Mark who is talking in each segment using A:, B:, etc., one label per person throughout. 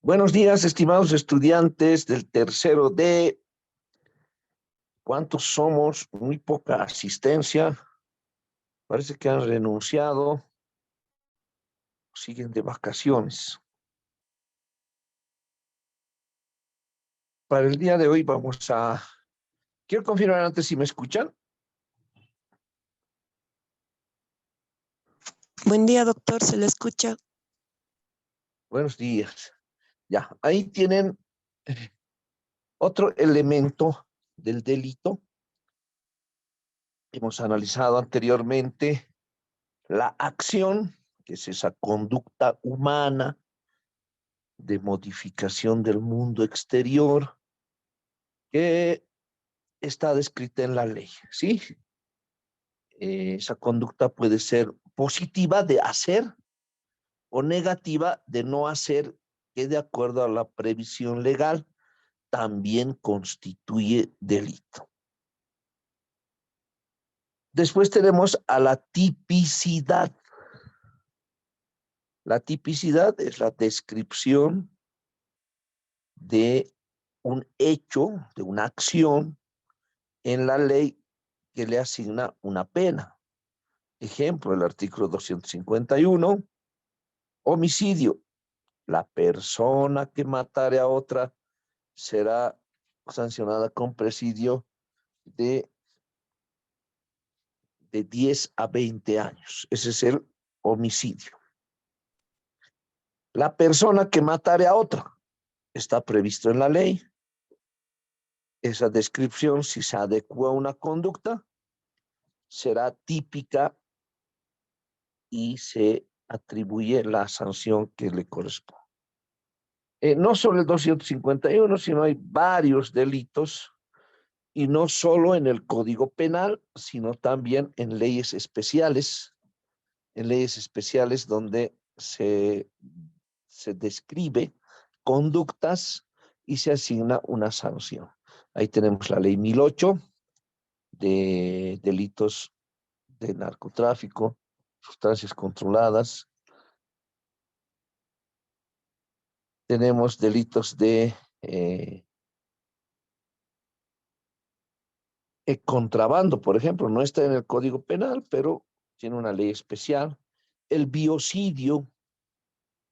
A: Buenos días, estimados estudiantes del tercero D. ¿Cuántos somos? Muy poca asistencia. Parece que han renunciado, siguen de vacaciones. Para el día de hoy Quiero confirmar antes si me escuchan.
B: Buen día, doctor, se le escucha.
A: Buenos días. Ya, ahí tienen otro elemento del delito. Hemos analizado anteriormente la acción, que es esa conducta humana de modificación del mundo exterior que está descrita en la ley, ¿sí? Esa conducta puede ser positiva de hacer o negativa de no hacer, que de acuerdo a la previsión legal también constituye delito. Después tenemos a la tipicidad. La tipicidad es la descripción de un hecho, de una acción en la ley que le asigna una pena. Ejemplo, el artículo 251, homicidio. La persona que matare a otra será sancionada con presidio de 10 a 20 años. Ese es el homicidio. La persona que matare a otra está previsto en la ley. Esa descripción, si se adecua a una conducta, será típica y se atribuye la sanción que le corresponde. No solo el 251, sino hay varios delitos, y no solo en el Código Penal, sino también en leyes especiales donde se describe conductas y se asigna una sanción. Ahí tenemos la ley 1008 de delitos de narcotráfico, sustancias controladas. Tenemos delitos de contrabando, por ejemplo, no está en el Código Penal, pero tiene una ley especial. El biocidio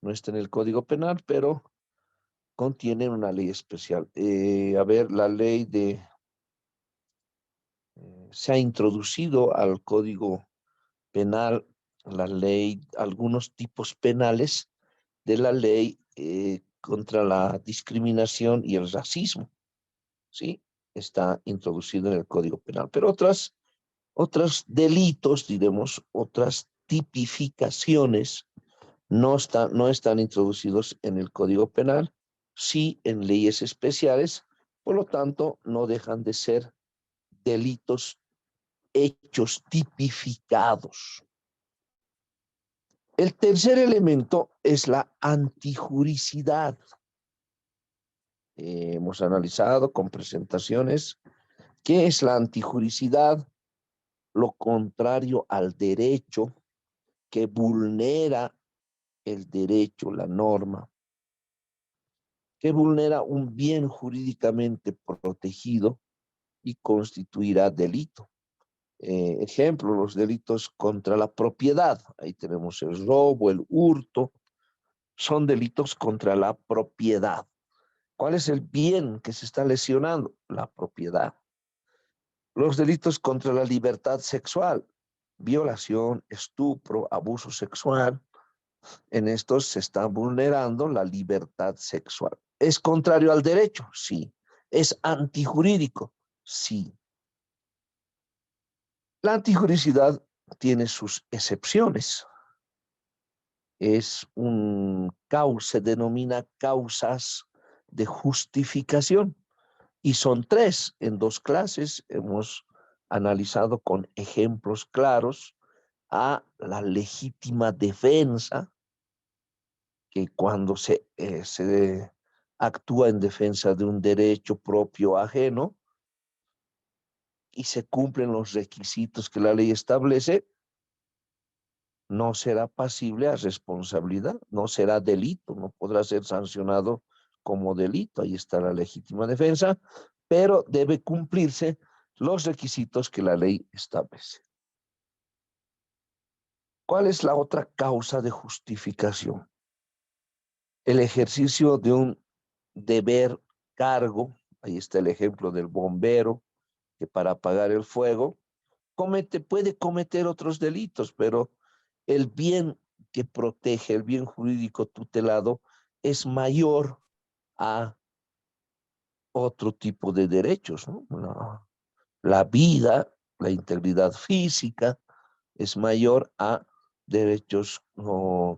A: no está en el Código Penal, pero contiene una ley especial. La ley se ha introducido al Código Penal, algunos tipos penales de la ley contra la discriminación y el racismo, ¿sí? Está introducido en el Código Penal, pero otros delitos, diremos, otras tipificaciones no están introducidos en el Código Penal, sí en leyes especiales, por lo tanto, no dejan de ser delitos, hechos tipificados. El tercer elemento es la antijuricidad. Hemos analizado con presentaciones qué es la antijuricidad, lo contrario al derecho, que vulnera el derecho, la norma, que vulnera un bien jurídicamente protegido y constituirá delito. Ejemplo, los delitos contra la propiedad. Ahí tenemos el robo, el hurto. Son delitos contra la propiedad. ¿Cuál es el bien que se está lesionando? La propiedad. Los delitos contra la libertad sexual. Violación, estupro, abuso sexual. En estos se está vulnerando la libertad sexual. ¿Es contrario al derecho? Sí. ¿Es antijurídico? Sí. La antijuricidad tiene sus excepciones. Se denomina causas de justificación, y son tres en dos clases. Hemos analizado con ejemplos claros a la legítima defensa, que cuando se actúa en defensa de un derecho propio ajeno y se cumplen los requisitos que la ley establece, no será pasible a responsabilidad, no será delito, no podrá ser sancionado como delito. Ahí está la legítima defensa, pero debe cumplirse los requisitos que la ley establece. ¿Cuál es la otra causa de justificación? El ejercicio de un deber cargo. Ahí está el ejemplo del bombero, que para apagar el fuego puede cometer otros delitos, pero el bien que protege, el bien jurídico tutelado, es mayor a otro tipo de derechos, ¿no? La vida, la integridad física, es mayor a derechos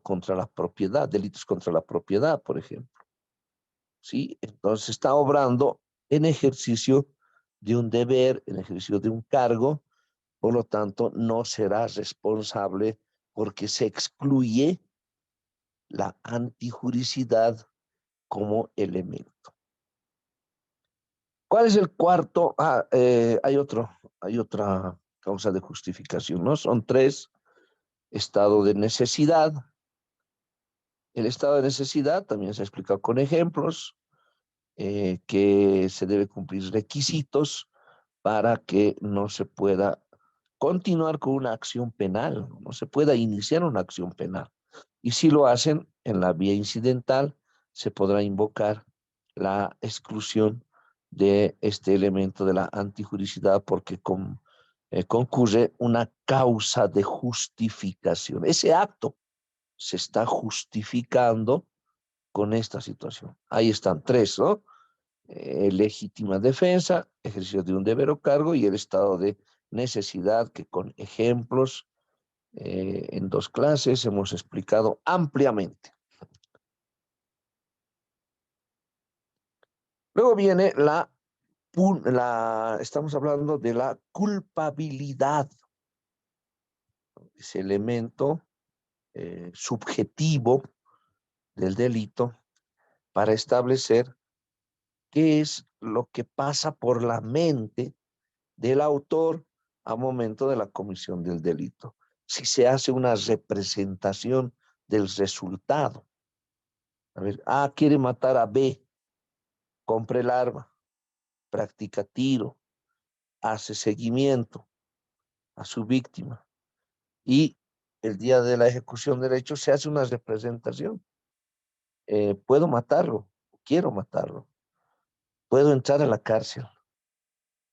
A: contra la propiedad, delitos contra la propiedad, por ejemplo. ¿Sí? Entonces está obrando en ejercicio de un deber, en ejercicio de un cargo, por lo tanto no será responsable porque se excluye la antijuricidad como elemento. ¿Cuál es el cuarto? Hay otra causa de justificación, ¿no? Son tres: estado de necesidad. El estado de necesidad también se ha explicado con ejemplos, que se debe cumplir requisitos para que no se pueda continuar con una acción penal, no se pueda iniciar una acción penal. Y si lo hacen en la vía incidental, se podrá invocar la exclusión de este elemento de la antijuricidad porque concurre una causa de justificación. Ese acto se está justificando con esta situación. Ahí están tres, ¿no? Legítima defensa, ejercicio de un deber o cargo y el estado de necesidad que con ejemplos en dos clases hemos explicado ampliamente. Luego viene estamos hablando de la culpabilidad, ese elemento subjetivo del delito para establecer qué es lo que pasa por la mente del autor a momento de la comisión del delito. Si se hace una representación del resultado. A ver, A quiere matar a B, compra el arma, practica tiro, hace seguimiento a su víctima y el día de la ejecución del hecho se hace una representación. Puedo matarlo, quiero matarlo, puedo entrar a la cárcel,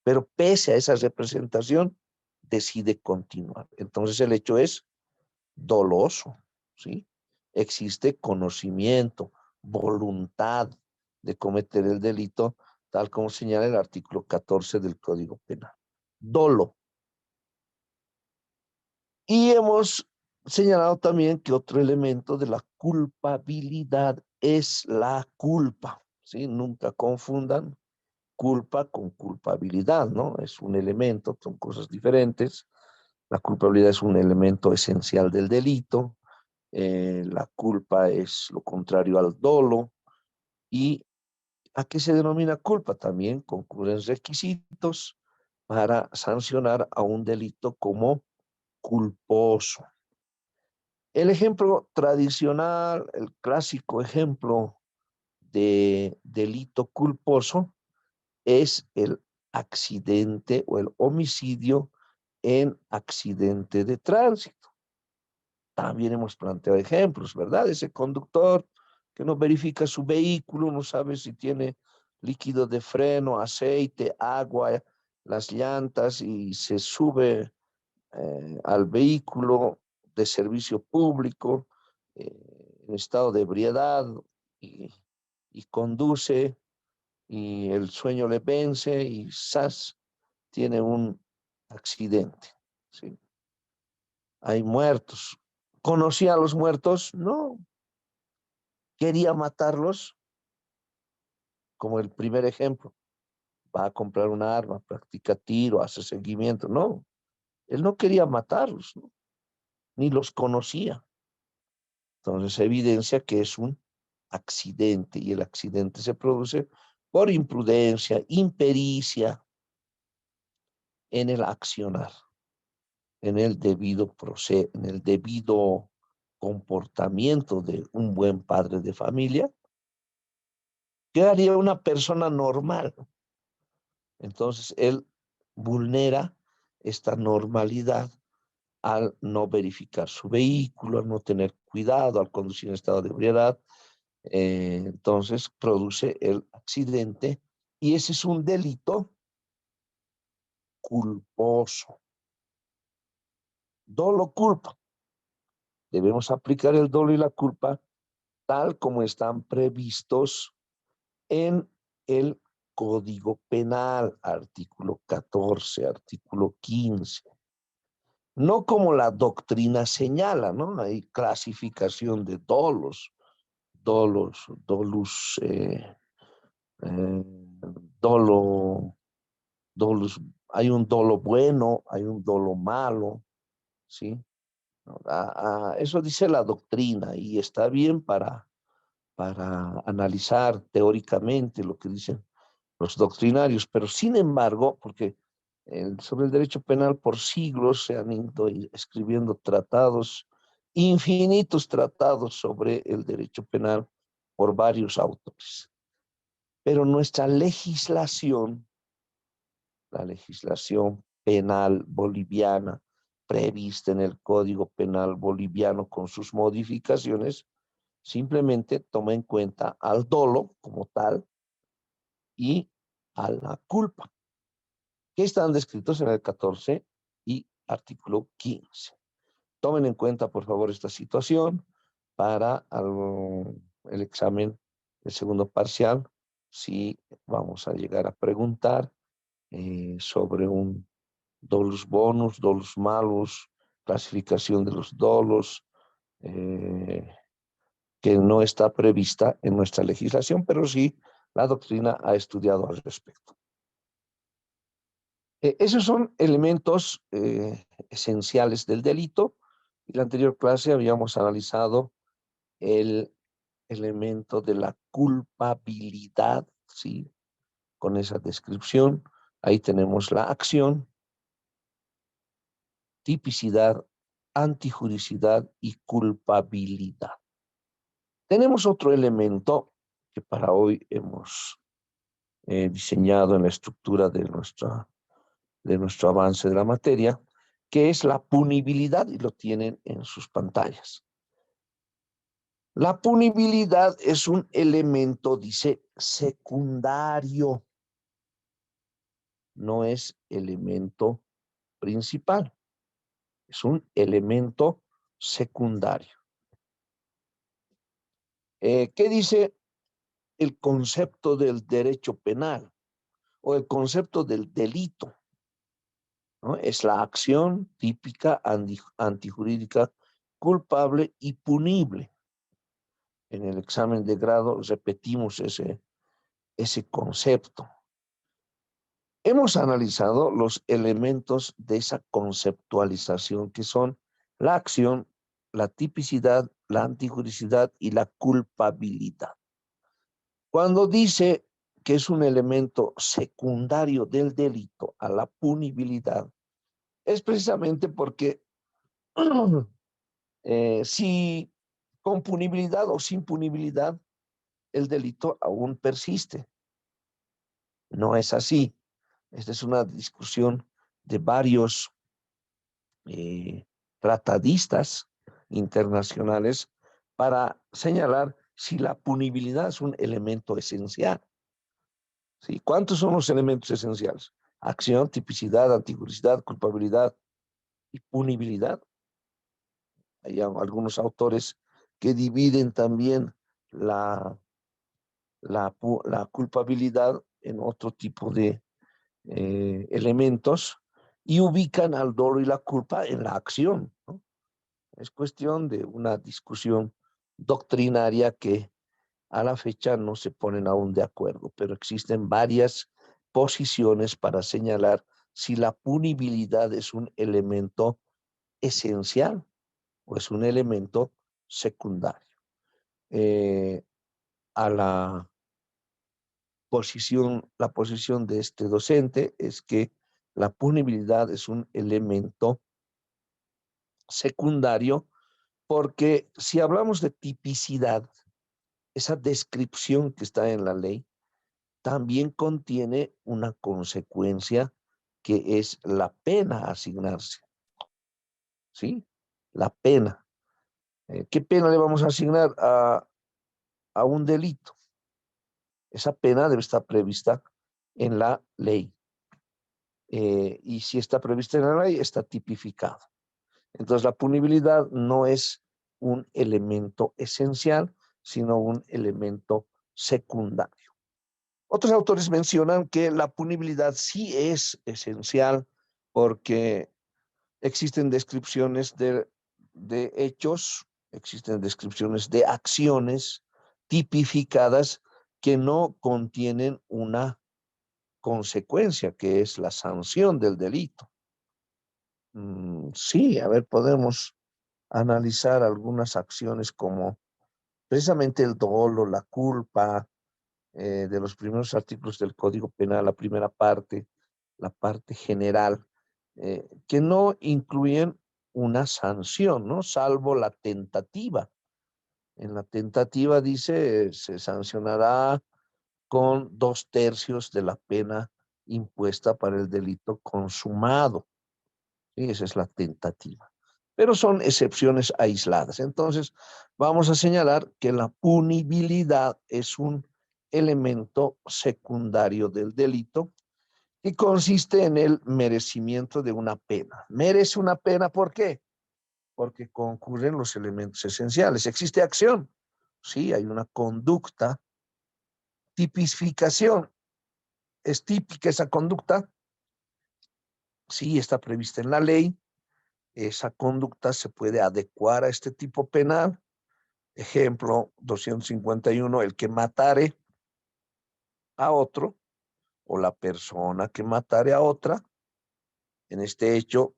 A: pero pese a esa representación decide continuar. Entonces el hecho es doloso, ¿sí? Existe conocimiento, voluntad de cometer el delito, tal como señala el artículo 14 del Código Penal. Dolo. Y hemos señalado también que otro elemento de la culpabilidad es la culpa, ¿sí? Nunca confundan culpa con culpabilidad, ¿no? Es un elemento, son cosas diferentes. La culpabilidad es un elemento esencial del delito. La culpa es lo contrario al dolo. ¿Y a qué se denomina culpa? También concurren requisitos para sancionar a un delito como culposo. El ejemplo tradicional, el clásico ejemplo de delito culposo es el accidente o el homicidio en accidente de tránsito. También hemos planteado ejemplos, ¿verdad? Ese conductor que no verifica su vehículo, no sabe si tiene líquido de freno, aceite, agua, las llantas y se sube al vehículo de servicio público en estado de ebriedad y, y conduce y el sueño le vence y ¡zas! Tiene un accidente, ¿sí? Hay muertos. ¿Conocía a los muertos? No. ¿Quería matarlos? Como el primer ejemplo. Va a comprar una arma, practica tiro, hace seguimiento. No, él no quería matarlos, ¿no? Ni los conocía. Entonces evidencia que es un accidente y el accidente se produce por imprudencia, impericia en el accionar. en el debido en el debido comportamiento de un buen padre de familia, ¿qué haría una persona normal? Entonces, él vulnera esta normalidad al no verificar su vehículo, al no tener cuidado, al conducir en estado de ebriedad. Entonces, produce el accidente y ese es un delito culposo. Dolo culpa. Debemos aplicar el dolo y la culpa tal como están previstos en el Código Penal, artículo 14, artículo 15. No como la doctrina señala, ¿no? Hay clasificación de dolos, dolus, eh, dolo, dolus, hay un dolo bueno, hay un dolo malo, ¿sí? Eso dice la doctrina y está bien para analizar teóricamente lo que dicen los doctrinarios, pero sin embargo, porque sobre el derecho penal por siglos se han ido escribiendo tratados, infinitos tratados sobre el derecho penal por varios autores. Pero nuestra legislación, la legislación penal boliviana, prevista en el Código Penal boliviano con sus modificaciones, simplemente toma en cuenta al dolo como tal y a la culpa, que están descritos en el 14 y artículo 15. Tomen en cuenta, por favor, esta situación para el examen del segundo parcial, si vamos a llegar a preguntar sobre un dolus bonus, dolus malus, clasificación de los dolos, que no está prevista en nuestra legislación, pero sí la doctrina ha estudiado al respecto. Esos son elementos esenciales del delito. En la anterior clase habíamos analizado el elemento de la culpabilidad, ¿sí? Con esa descripción. Ahí tenemos la acción, tipicidad, antijuricidad y culpabilidad. Tenemos otro elemento que para hoy hemos diseñado en la estructura de nuestro avance de la materia, que es la punibilidad, y lo tienen en sus pantallas. La punibilidad es un elemento, dice, secundario, no es elemento principal, es un elemento secundario. ¿Qué dice el concepto del derecho penal o el concepto del delito? ¿No? Es la acción típica antijurídica culpable y punible. En el examen de grado repetimos ese concepto. Hemos analizado los elementos de esa conceptualización que son la acción, la tipicidad, la antijuricidad y la culpabilidad. Cuando dice que es un elemento secundario del delito a la punibilidad, es precisamente porque si con punibilidad o sin punibilidad, el delito aún persiste. No es así. Esta es una discusión de varios tratadistas internacionales para señalar si la punibilidad es un elemento esencial. ¿Sí? ¿Cuántos son los elementos esenciales? Acción, tipicidad, antijuricidad, culpabilidad y punibilidad. Hay algunos autores que dividen también la culpabilidad en otro tipo de elementos y ubican al dolo y la culpa en la acción, ¿no? Es cuestión de una discusión doctrinaria que a la fecha no se ponen aún de acuerdo, pero existen varias posiciones para señalar si la punibilidad es un elemento esencial o es un elemento secundario. A la posición de este docente es que la punibilidad es un elemento secundario, porque si hablamos de tipicidad, esa descripción que está en la ley también contiene una consecuencia que es la pena a asignarse, ¿sí? La pena. ¿Qué pena le vamos a asignar a un delito? Esa pena debe estar prevista en la ley. Y si está prevista en la ley, está tipificado. Entonces, la punibilidad no es un elemento esencial, sino un elemento secundario. Otros autores mencionan que la punibilidad sí es esencial porque existen descripciones de hechos, existen descripciones de acciones tipificadas que no contienen una consecuencia, que es la sanción del delito. Sí, a ver, podemos analizar algunas acciones como precisamente el dolo, la culpa, de los primeros artículos del Código Penal, la parte general, que no incluyen una sanción, ¿no? Salvo la tentativa. En la tentativa dice, se sancionará con 2/3 de la pena impuesta para el delito consumado. ¿Sí? Esa es la tentativa. Pero son excepciones aisladas. Entonces, vamos a señalar que la punibilidad es un elemento secundario del delito y consiste en el merecimiento de una pena. Merece una pena, ¿por qué? Porque concurren los elementos esenciales. ¿Existe acción? Sí, hay una conducta. Tipificación. ¿Es típica esa conducta? Sí, está prevista en la ley. Esa conducta se puede adecuar a este tipo penal. Ejemplo 251, el que matare a otro o la persona que matare a otra, en este hecho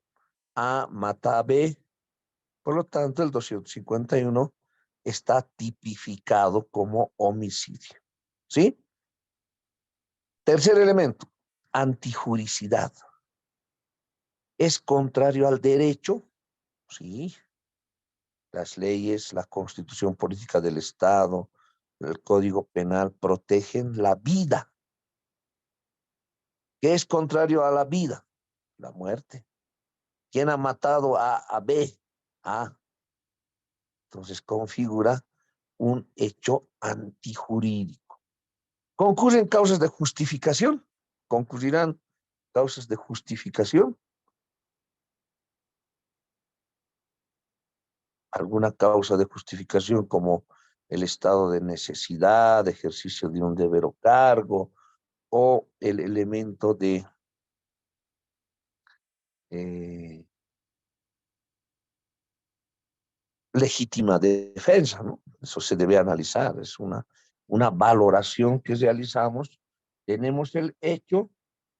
A: A mata a B, por lo tanto el 251 está tipificado como homicidio. ¿Sí? Tercer elemento, antijuricidad. ¿Es contrario al derecho? Sí. Las leyes, la constitución política del Estado, el Código Penal protegen la vida. ¿Qué es contrario a la vida? La muerte. ¿Quién ha matado a B? A. Entonces configura un hecho antijurídico. ¿Concurren causas de justificación? ¿Concurrirán causas de justificación? ¿Alguna causa de justificación como el estado de necesidad, ejercicio de un deber o cargo, o el elemento de eh, legítima defensa, ¿no? Eso se debe analizar, es una valoración que realizamos. Tenemos el hecho,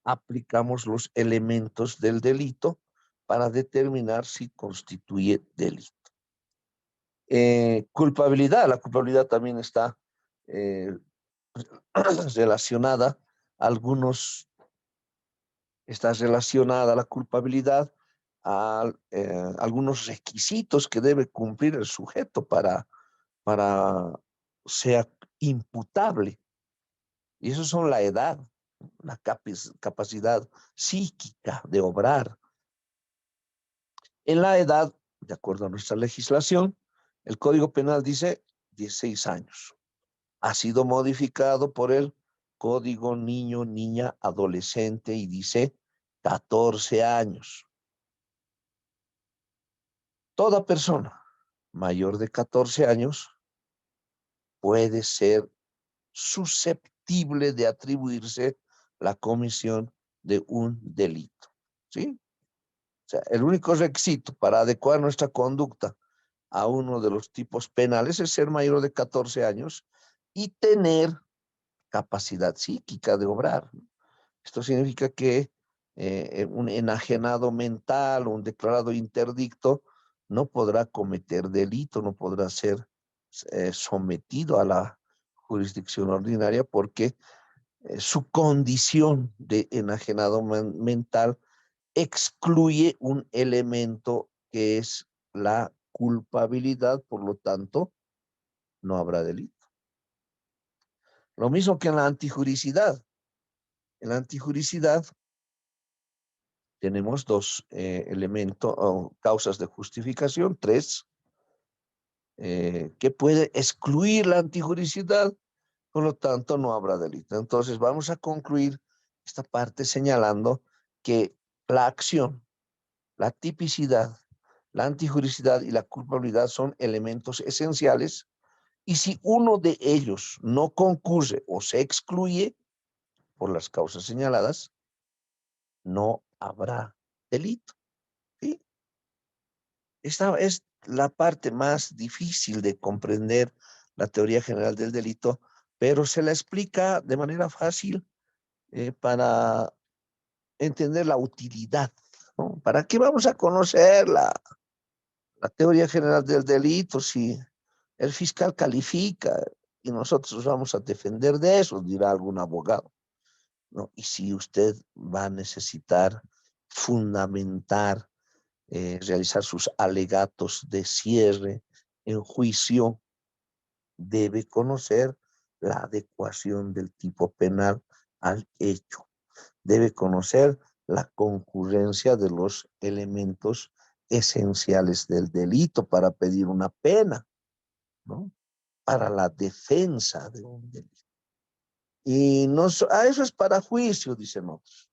A: aplicamos los elementos del delito para determinar si constituye delito. Culpabilidad, la culpabilidad también está eh, relacionada, algunos está relacionada a la culpabilidad a algunos requisitos que debe cumplir el sujeto para ser imputable. Y eso son la edad, la capacidad psíquica de obrar. En la edad, de acuerdo a nuestra legislación, el Código Penal dice 16 años. Ha sido modificado por el Código Niño, Niña, Adolescente y dice 14 años. Toda persona mayor de 14 años puede ser susceptible de atribuirse la comisión de un delito. ¿Sí? O sea, el único requisito para adecuar nuestra conducta a uno de los tipos penales es ser mayor de 14 años y tener capacidad psíquica de obrar. Esto significa que un enajenado mental o un declarado interdicto no podrá cometer delito, no podrá ser sometido a la jurisdicción ordinaria porque su condición de enajenado mental excluye un elemento que es la culpabilidad, por lo tanto, no habrá delito. Lo mismo que en la antijuricidad. En la antijuricidad tenemos dos elementos o causas de justificación, tres, que puede excluir la antijuricidad, por lo tanto no habrá delito. Entonces vamos a concluir esta parte señalando que la acción, la tipicidad, la antijuricidad y la culpabilidad son elementos esenciales, y si uno de ellos no concurre o se excluye por las causas señaladas, no habrá delito. ¿Sí? Esta es la parte más difícil de comprender la teoría general del delito, pero se la explica de manera fácil para entender la utilidad, ¿no? ¿Para qué vamos a conocer la teoría general del delito si el fiscal califica y nosotros vamos a defender de eso? Dirá algún abogado, ¿no? Y si usted va a necesitar fundamentar, realizar sus alegatos de cierre en juicio, debe conocer la adecuación del tipo penal al hecho. Debe conocer la concurrencia de los elementos esenciales del delito para pedir una pena, ¿no? Para la defensa de un delito. Y no, eso es para juicio, dicen otros.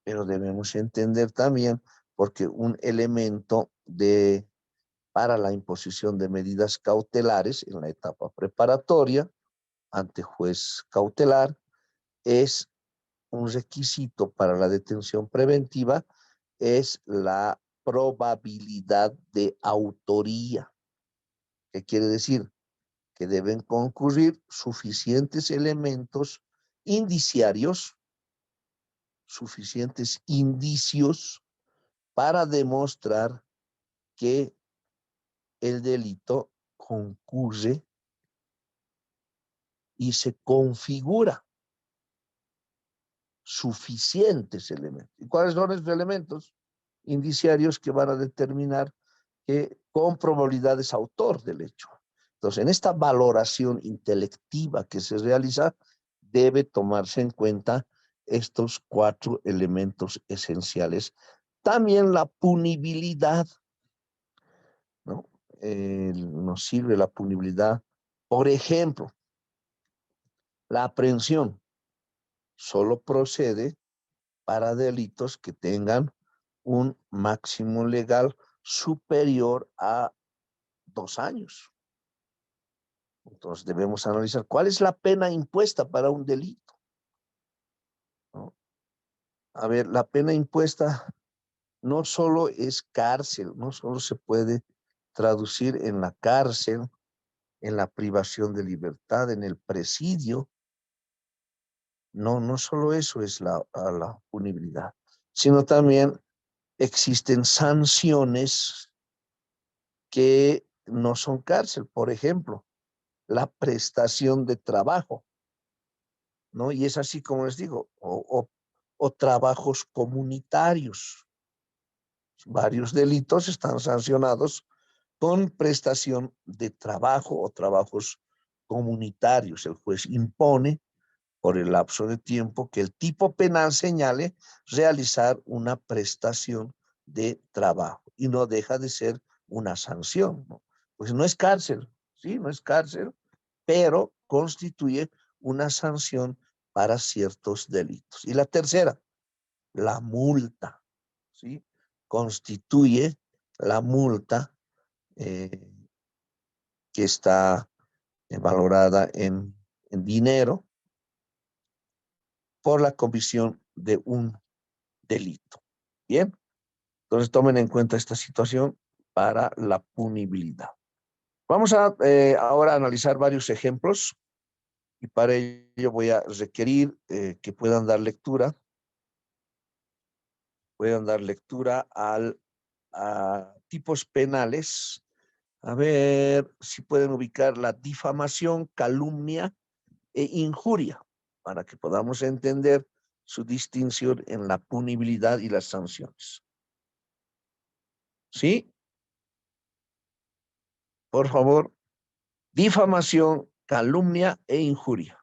A: Pero debemos entender también porque un elemento para la imposición de medidas cautelares en la etapa preparatoria ante juez cautelar es un requisito para la detención preventiva, es la probabilidad de autoría. ¿Qué quiere decir? Que deben concurrir suficientes elementos indiciarios, suficientes indicios para demostrar que el delito concurre y se configura suficientes elementos. ¿Y cuáles son esos elementos indiciarios que van a determinar que con probabilidad es autor del hecho? Entonces, en esta valoración intelectiva que se realiza, debe tomarse en cuenta estos cuatro elementos esenciales. También la punibilidad, ¿no? Nos sirve la punibilidad. Por ejemplo, la aprehensión solo procede para delitos que tengan un máximo legal superior a 2 años. Entonces debemos analizar cuál es la pena impuesta para un delito, ¿no? A ver, la pena impuesta no solo es cárcel, no solo se puede traducir en la cárcel, en la privación de libertad, en el presidio. No, no solo eso es la punibilidad, sino también existen sanciones que no son cárcel. Por ejemplo, la prestación de trabajo, ¿no? Y es así como les digo, o trabajos comunitarios. Varios delitos están sancionados con prestación de trabajo o trabajos comunitarios. El juez impone por el lapso de tiempo que el tipo penal señale realizar una prestación de trabajo y no deja de ser una sanción, ¿no? Pues no es cárcel, ¿sí? No es cárcel, pero constituye una sanción para ciertos delitos. Y la tercera, la multa, ¿sí? Constituye la multa eh, que está valorada en dinero por la comisión de un delito. Bien, entonces tomen en cuenta esta situación para la punibilidad. Vamos a ahora analizar varios ejemplos y para ello voy a requerir que puedan dar lectura a tipos penales. A ver si pueden ubicar la difamación, calumnia e injuria para que podamos entender su distinción en la punibilidad y las sanciones. ¿Sí? por favor, difamación, calumnia e injuria.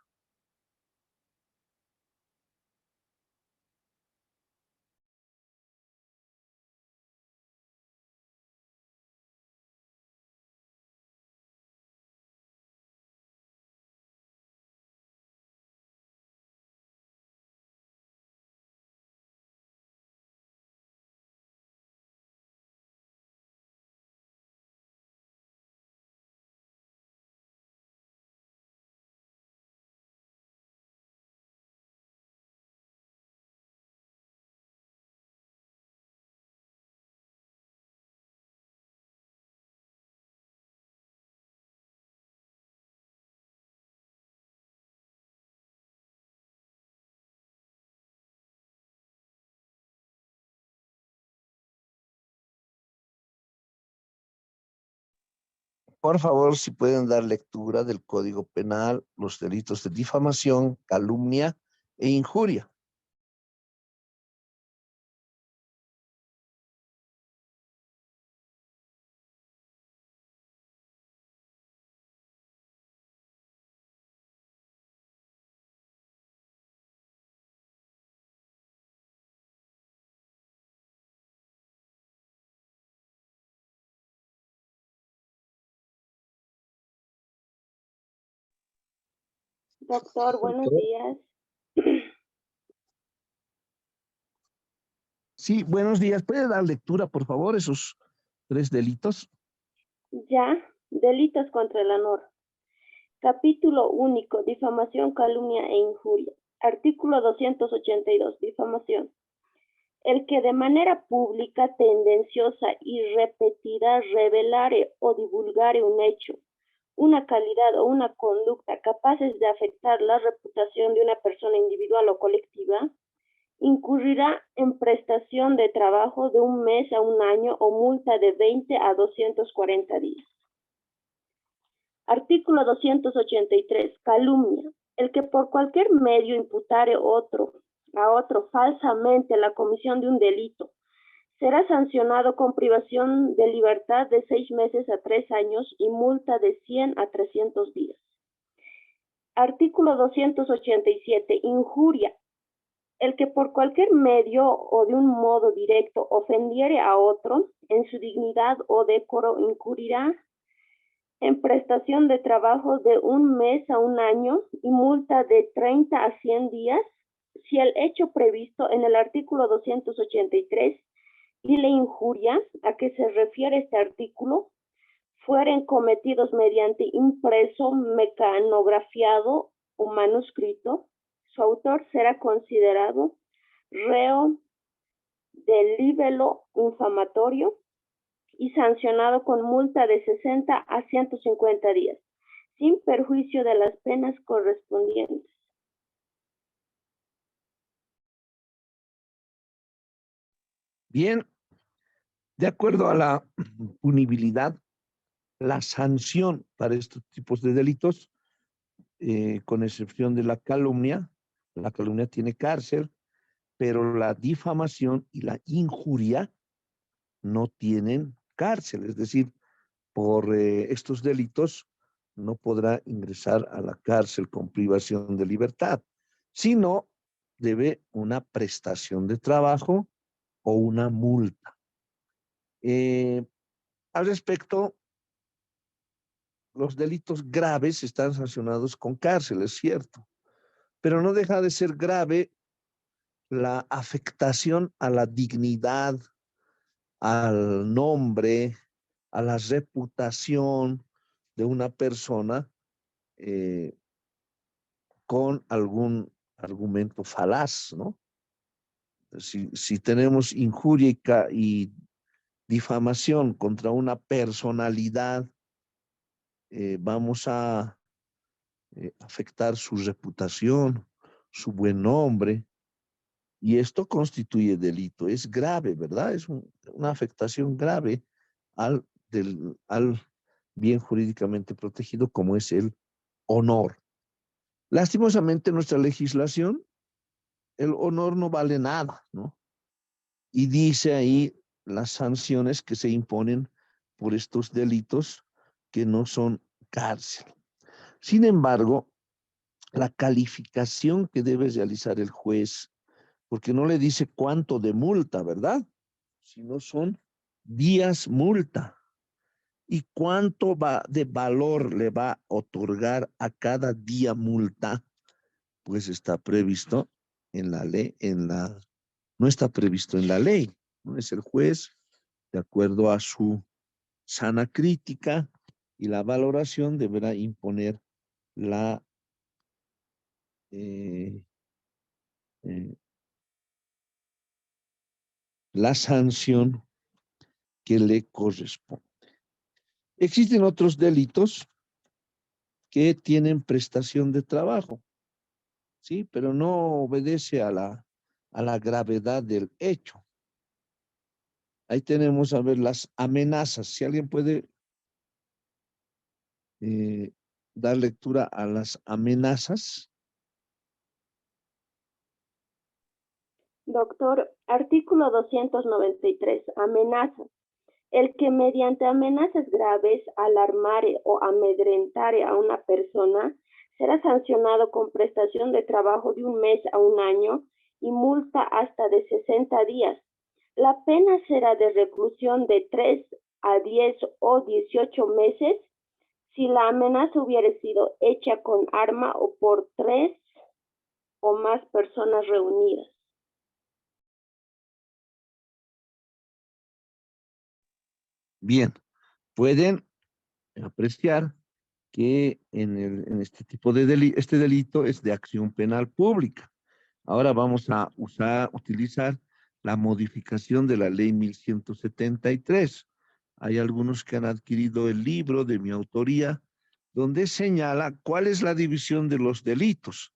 A: Por favor, si pueden dar lectura del Código Penal, los delitos de difamación, calumnia e injuria.
C: Doctor, buenos
A: Doctor.
C: días.
A: Sí, buenos días. ¿Puede dar lectura, por favor, esos 3 delitos?
C: Ya, delitos contra el honor. Capítulo único, difamación, calumnia e injuria. Artículo 282, difamación. El que de manera pública, tendenciosa y repetida revelare o divulgare un hecho, una calidad o una conducta capaces de afectar la reputación de una persona individual o colectiva, incurrirá en prestación de trabajo de 1 mes a 1 año o multa de 20 a 240 días. Artículo 283. Calumnia. El que por cualquier medio imputare a otro falsamente la comisión de un delito será sancionado con privación de libertad de 6 meses a 3 años y multa de 100 a 300 días. Artículo 287. Injuria. El que por cualquier medio o de un modo directo ofendiere a otro en su dignidad o decoro incurrirá en prestación de trabajo de 1 mes a 1 año y multa de 30 a 100 días si el hecho previsto en el artículo 283 y la injuria a que se refiere este artículo fueren cometidos mediante impreso, mecanografiado o manuscrito, su autor será considerado reo del libelo infamatorio y sancionado con multa de 60 a 150 días, sin perjuicio de las penas correspondientes.
A: Bien, de acuerdo a la punibilidad, la sanción para estos tipos de delitos, con excepción de la calumnia tiene cárcel, pero la difamación y la injuria no tienen cárcel, es decir, por estos delitos no podrá ingresar a la cárcel con privación de libertad, sino debe una prestación de trabajo o una multa. Al respecto, los delitos graves están sancionados con cárcel, es cierto, pero no deja de ser grave la afectación a la dignidad, al nombre, a la reputación de una persona con algún argumento falaz, ¿no? Si tenemos injuria y difamación contra una personalidad, vamos a afectar su reputación, su buen nombre, y esto constituye delito. Es grave, ¿verdad? Es una afectación grave al bien jurídicamente protegido como es el honor. Lastimosamente, nuestra legislación, el honor no vale nada, ¿no? Y dice ahí las sanciones que se imponen por estos delitos que no son cárcel. Sin embargo, la calificación que debe realizar el juez, porque no le dice cuánto de multa, ¿verdad? Sino son días multa. ¿Y cuánto de valor le va a otorgar a cada día multa? Pues está previsto en la ley, no está previsto en la ley, ¿no? Es el juez, de acuerdo a su sana crítica y la valoración, deberá imponer la, eh, eh, la sanción que le corresponde. Existen otros delitos que tienen prestación de trabajo, ¿sí? Pero no obedece a la gravedad del hecho. Ahí tenemos, a ver, las amenazas. Si alguien puede dar lectura a las amenazas.
C: Doctor, artículo 293, amenaza. El que mediante amenazas graves alarmare o amedrentare a una persona será sancionado con prestación de trabajo de 1 mes a 1 año y multa hasta de 60 días. La pena será de reclusión de 3 a 10 o 18 meses si la amenaza hubiera sido hecha con arma o por 3 o más personas reunidas.
A: Bien, pueden apreciar que en este tipo de este delito es de acción penal pública. Ahora vamos a utilizar la modificación de la ley 1173. Hay algunos que han adquirido el libro de mi autoría, donde señala cuál es la división de los delitos.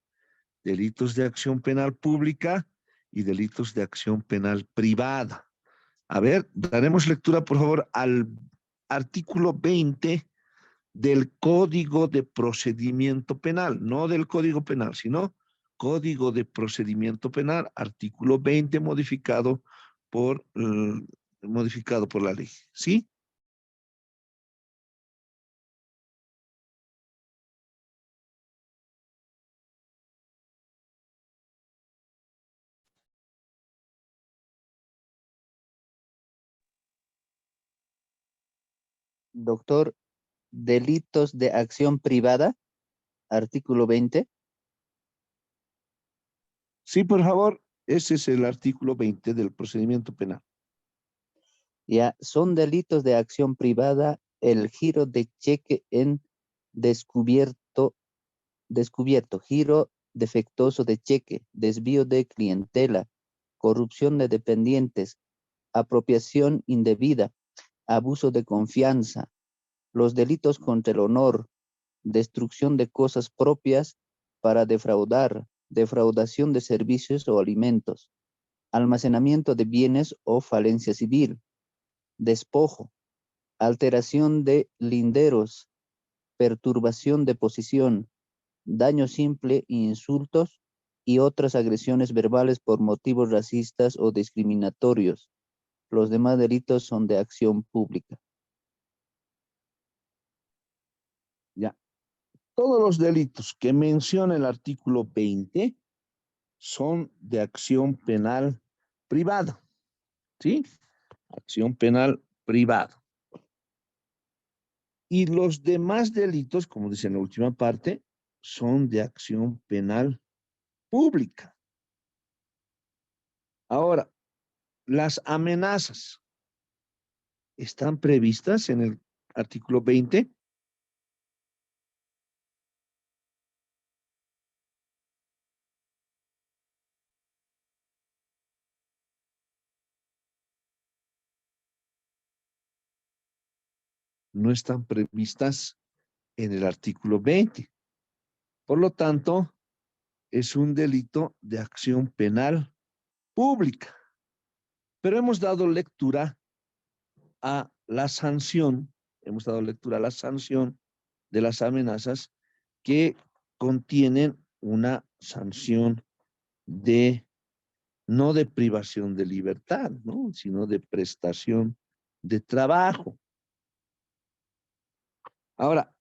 A: Delitos de acción penal pública y delitos de acción penal privada. A ver, daremos lectura, por favor, al artículo 20 del Código de Procedimiento Penal, no del Código Penal, sino Código de Procedimiento Penal, artículo 20, modificado por la ley. ¿Sí?
D: Doctor, delitos de acción privada, artículo 20.
A: Sí, por favor, ese es el artículo 20 del procedimiento penal.
D: Ya, son delitos de acción privada el giro de cheque en descubierto, giro defectuoso de cheque, desvío de clientela, corrupción de dependientes, apropiación indebida, abuso de confianza, los delitos contra el honor, destrucción de cosas propias para defraudar, defraudación de servicios o alimentos, almacenamiento de bienes o falencia civil, despojo, alteración de linderos, perturbación de posición, daño simple, insultos y otras agresiones verbales por motivos racistas o discriminatorios. Los demás delitos son de acción pública.
A: Ya. Todos los delitos que menciona el artículo 20 son de acción penal privada. ¿Sí? Acción penal privada. Y los demás delitos, como dice en la última parte, son de acción penal pública. Ahora, las amenazas están previstas en el artículo 20. No están previstas en el artículo 20. Por lo tanto, es un delito de acción penal pública. Pero hemos dado lectura a la sanción, de las amenazas que contienen una sanción no de privación de libertad, ¿no? Sino de prestación de trabajo. Ahora,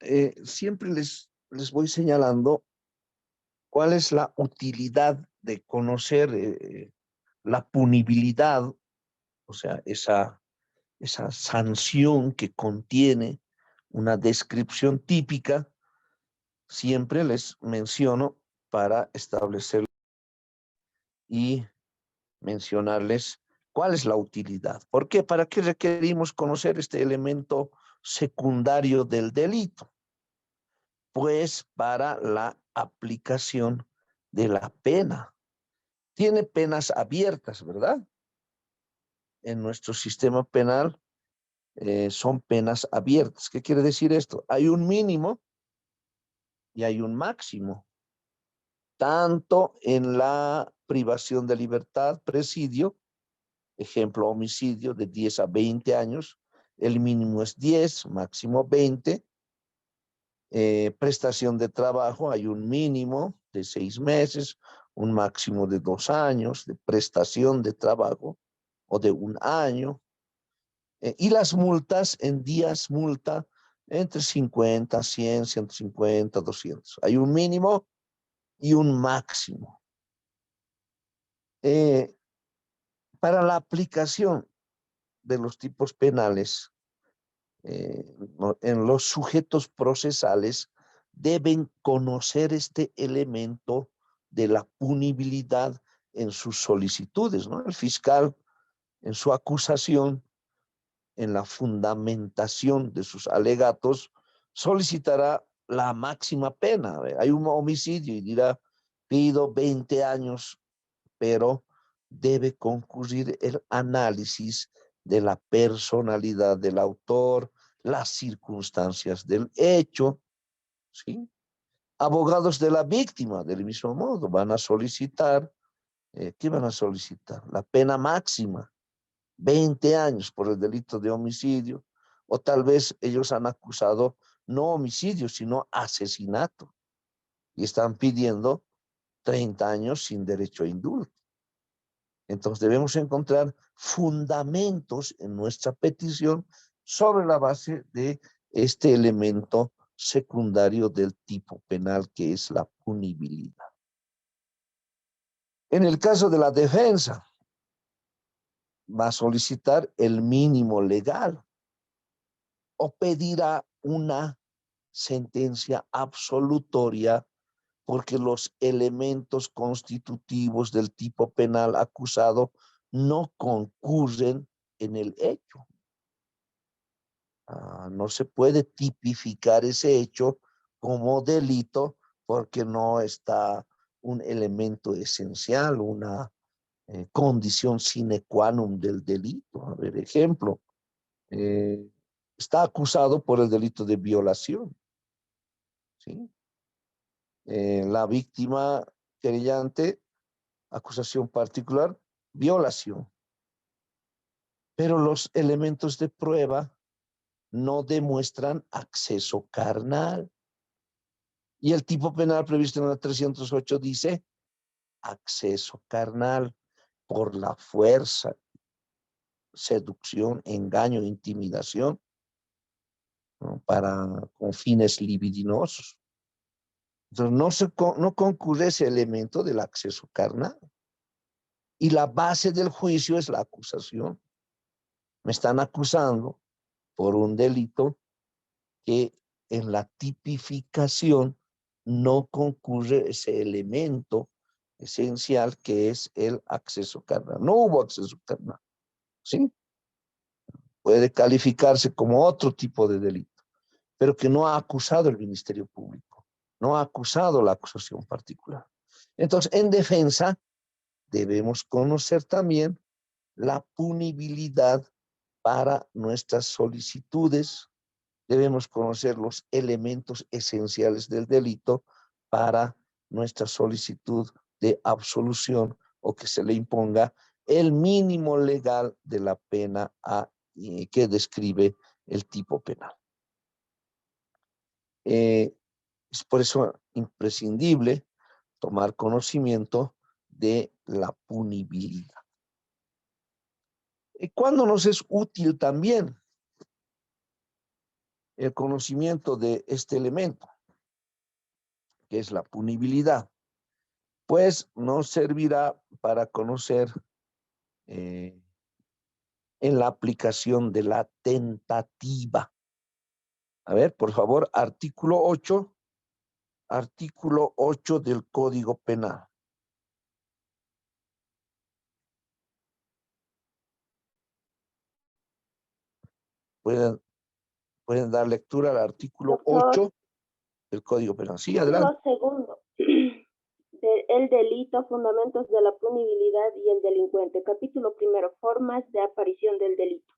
A: siempre les voy señalando cuál es la utilidad de conocer la punibilidad, o sea, esa sanción que contiene una descripción típica. Siempre les menciono para establecer y mencionarles cuál es la utilidad. ¿Por qué? ¿Para qué requerimos conocer este elemento secundario del delito? Pues para la aplicación de la pena. Tiene penas abiertas, ¿verdad? En nuestro sistema penal son penas abiertas. ¿Qué quiere decir esto? Hay un mínimo y hay un máximo, tanto en la privación de libertad, presidio, ejemplo, homicidio de 10 a 20 años, el mínimo es 10, máximo 20. Prestación de trabajo, hay un mínimo de 6 meses, un máximo de 2 años de prestación de trabajo o de 1 año. Y las multas en días multa entre 50, 100, 150, 200. Hay un mínimo y un máximo. Para la aplicación de los tipos penales, en los sujetos procesales deben conocer este elemento de la punibilidad en sus solicitudes, ¿no? El fiscal en su acusación, en la fundamentación de sus alegatos, solicitará la máxima pena. Hay un homicidio y dirá, pido 20 años, pero debe concurrir el análisis de la personalidad del autor, las circunstancias del hecho, ¿sí? Abogados de la víctima, del mismo modo, van a solicitar, ¿qué van a solicitar? La pena máxima, 20 años por el delito de homicidio, o tal vez ellos han acusado no homicidio, sino asesinato, y están pidiendo 30 años sin derecho a indulto. Entonces debemos encontrar fundamentos en nuestra petición sobre la base de este elemento secundario del tipo penal que es la punibilidad. En el caso de la defensa, va a solicitar el mínimo legal o pedirá una sentencia absolutoria porque los elementos constitutivos del tipo penal acusado no concurren en el hecho. No se puede tipificar ese hecho como delito porque no está un elemento esencial, una condición sine qua non del delito. A ver, ejemplo, está acusado por el delito de violación, ¿sí? La víctima querellante, acusación particular, violación. Pero los elementos de prueba no demuestran acceso carnal. Y el tipo penal previsto en la 308 dice acceso carnal por la fuerza, seducción, engaño, intimidación, ¿no? Con fines libidinosos. Entonces no concurre ese elemento del acceso carnal. Y la base del juicio es la acusación. Me están acusando por un delito que en la tipificación no concurre ese elemento esencial que es el acceso carnal. No hubo acceso carnal, ¿sí? Puede calificarse como otro tipo de delito, pero que no ha acusado el Ministerio Público, no ha acusado la acusación particular. Entonces, en defensa, debemos conocer también la punibilidad para nuestras solicitudes. Debemos conocer los elementos esenciales del delito para nuestra solicitud de absolución o que se le imponga el mínimo legal de la pena que describe el tipo penal. Es por eso imprescindible tomar conocimiento de la punibilidad. ¿Cuándo nos es útil también? el conocimiento de este elemento, que es la punibilidad, pues nos servirá para conocer en la aplicación de la tentativa. A ver, por favor, artículo 8 del Código Penal. Pueden dar lectura al artículo
C: Doctor,
A: 8 del Código Penal. Sí, adelante.
C: título segundo. El delito, fundamentos de la punibilidad y el delincuente. Capítulo primero, formas de aparición del delito.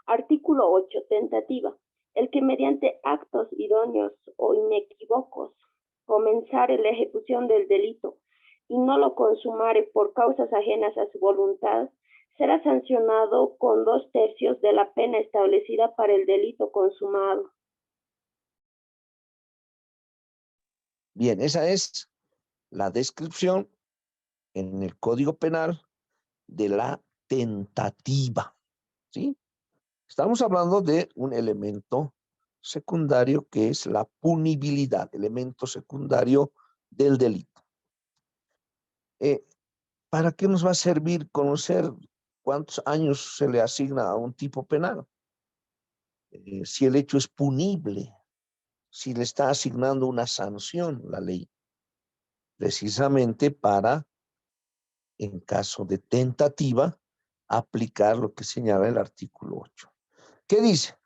C: Artículo 8, tentativa. El que mediante actos idóneos o inequívocos comenzare la ejecución del delito y no lo consumare por causas ajenas a su voluntad, será sancionado con 2/3 de la pena establecida para el delito consumado.
A: Bien, esa es la descripción en el Código Penal de la tentativa, ¿sí? Estamos hablando de un elemento secundario que es la punibilidad, elemento secundario del delito. ¿Para qué nos va a servir conocer cuántos años se le asigna a un tipo penal? Si el hecho es punible, si le está asignando una sanción la ley, precisamente para, en caso de tentativa, aplicar lo que señala el artículo 8. ¿Qué dice?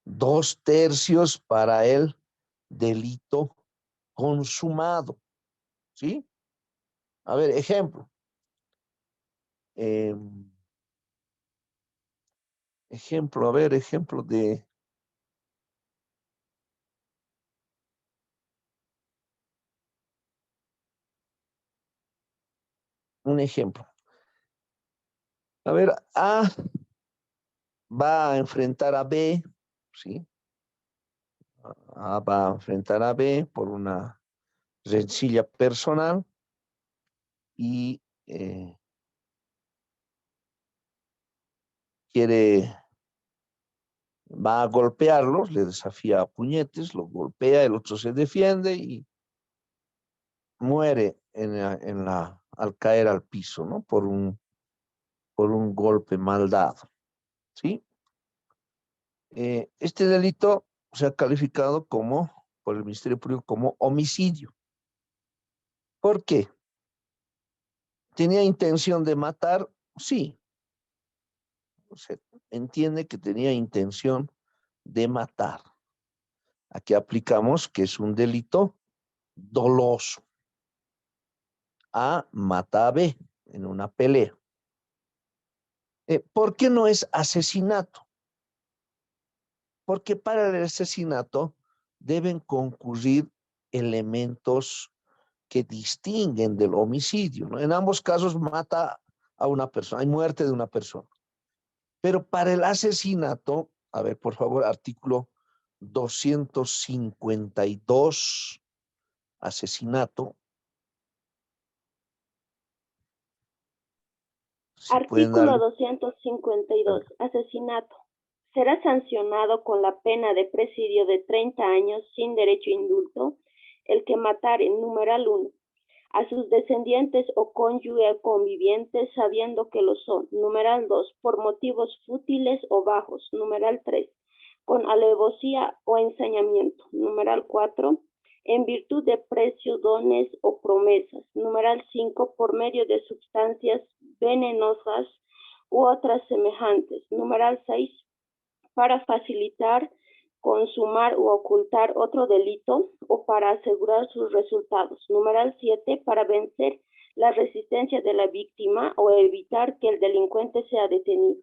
A: 2/3 para el delito consumado, ¿sí? A ver, ejemplo. Ejemplo de... Un ejemplo. A ver, A va a enfrentar a B, ¿sí? A va a enfrentar a B por una rencilla personal y va a golpearlo, le desafía a puñetes, lo golpea, el otro se defiende y muere al caer al piso, ¿no? Por un golpe mal dado, ¿sí? Este delito se ha calificado por el Ministerio Público como homicidio. ¿Por qué? ¿Tenía intención de matar? Sí. Se entiende que tenía intención de matar. Aquí aplicamos que es un delito doloso. A mata a B en una pelea. ¿Por qué no es asesinato? Porque para el asesinato deben concurrir elementos que distinguen del homicidio, ¿no? En ambos casos mata a una persona, hay muerte de una persona. Pero para el asesinato, a ver, por favor, artículo 252, asesinato. Si pueden
C: Artículo
A: darle.
C: 252, asesinato. Será sancionado con la pena de presidio de 30 años sin derecho a indulto el que matare, numeral 1, a sus descendientes o cónyuge convivientes sabiendo que lo son, numeral 2, por motivos fútiles o bajos, numeral 3, con alevosía o ensañamiento, numeral 4, en virtud de precios, dones o promesas, numeral 5, por medio de sustancias venenosas u otras semejantes, numeral 6, para facilitar, consumar o ocultar otro delito o para asegurar sus resultados. Numeral 7, para vencer la resistencia de la víctima o evitar que el delincuente sea detenido.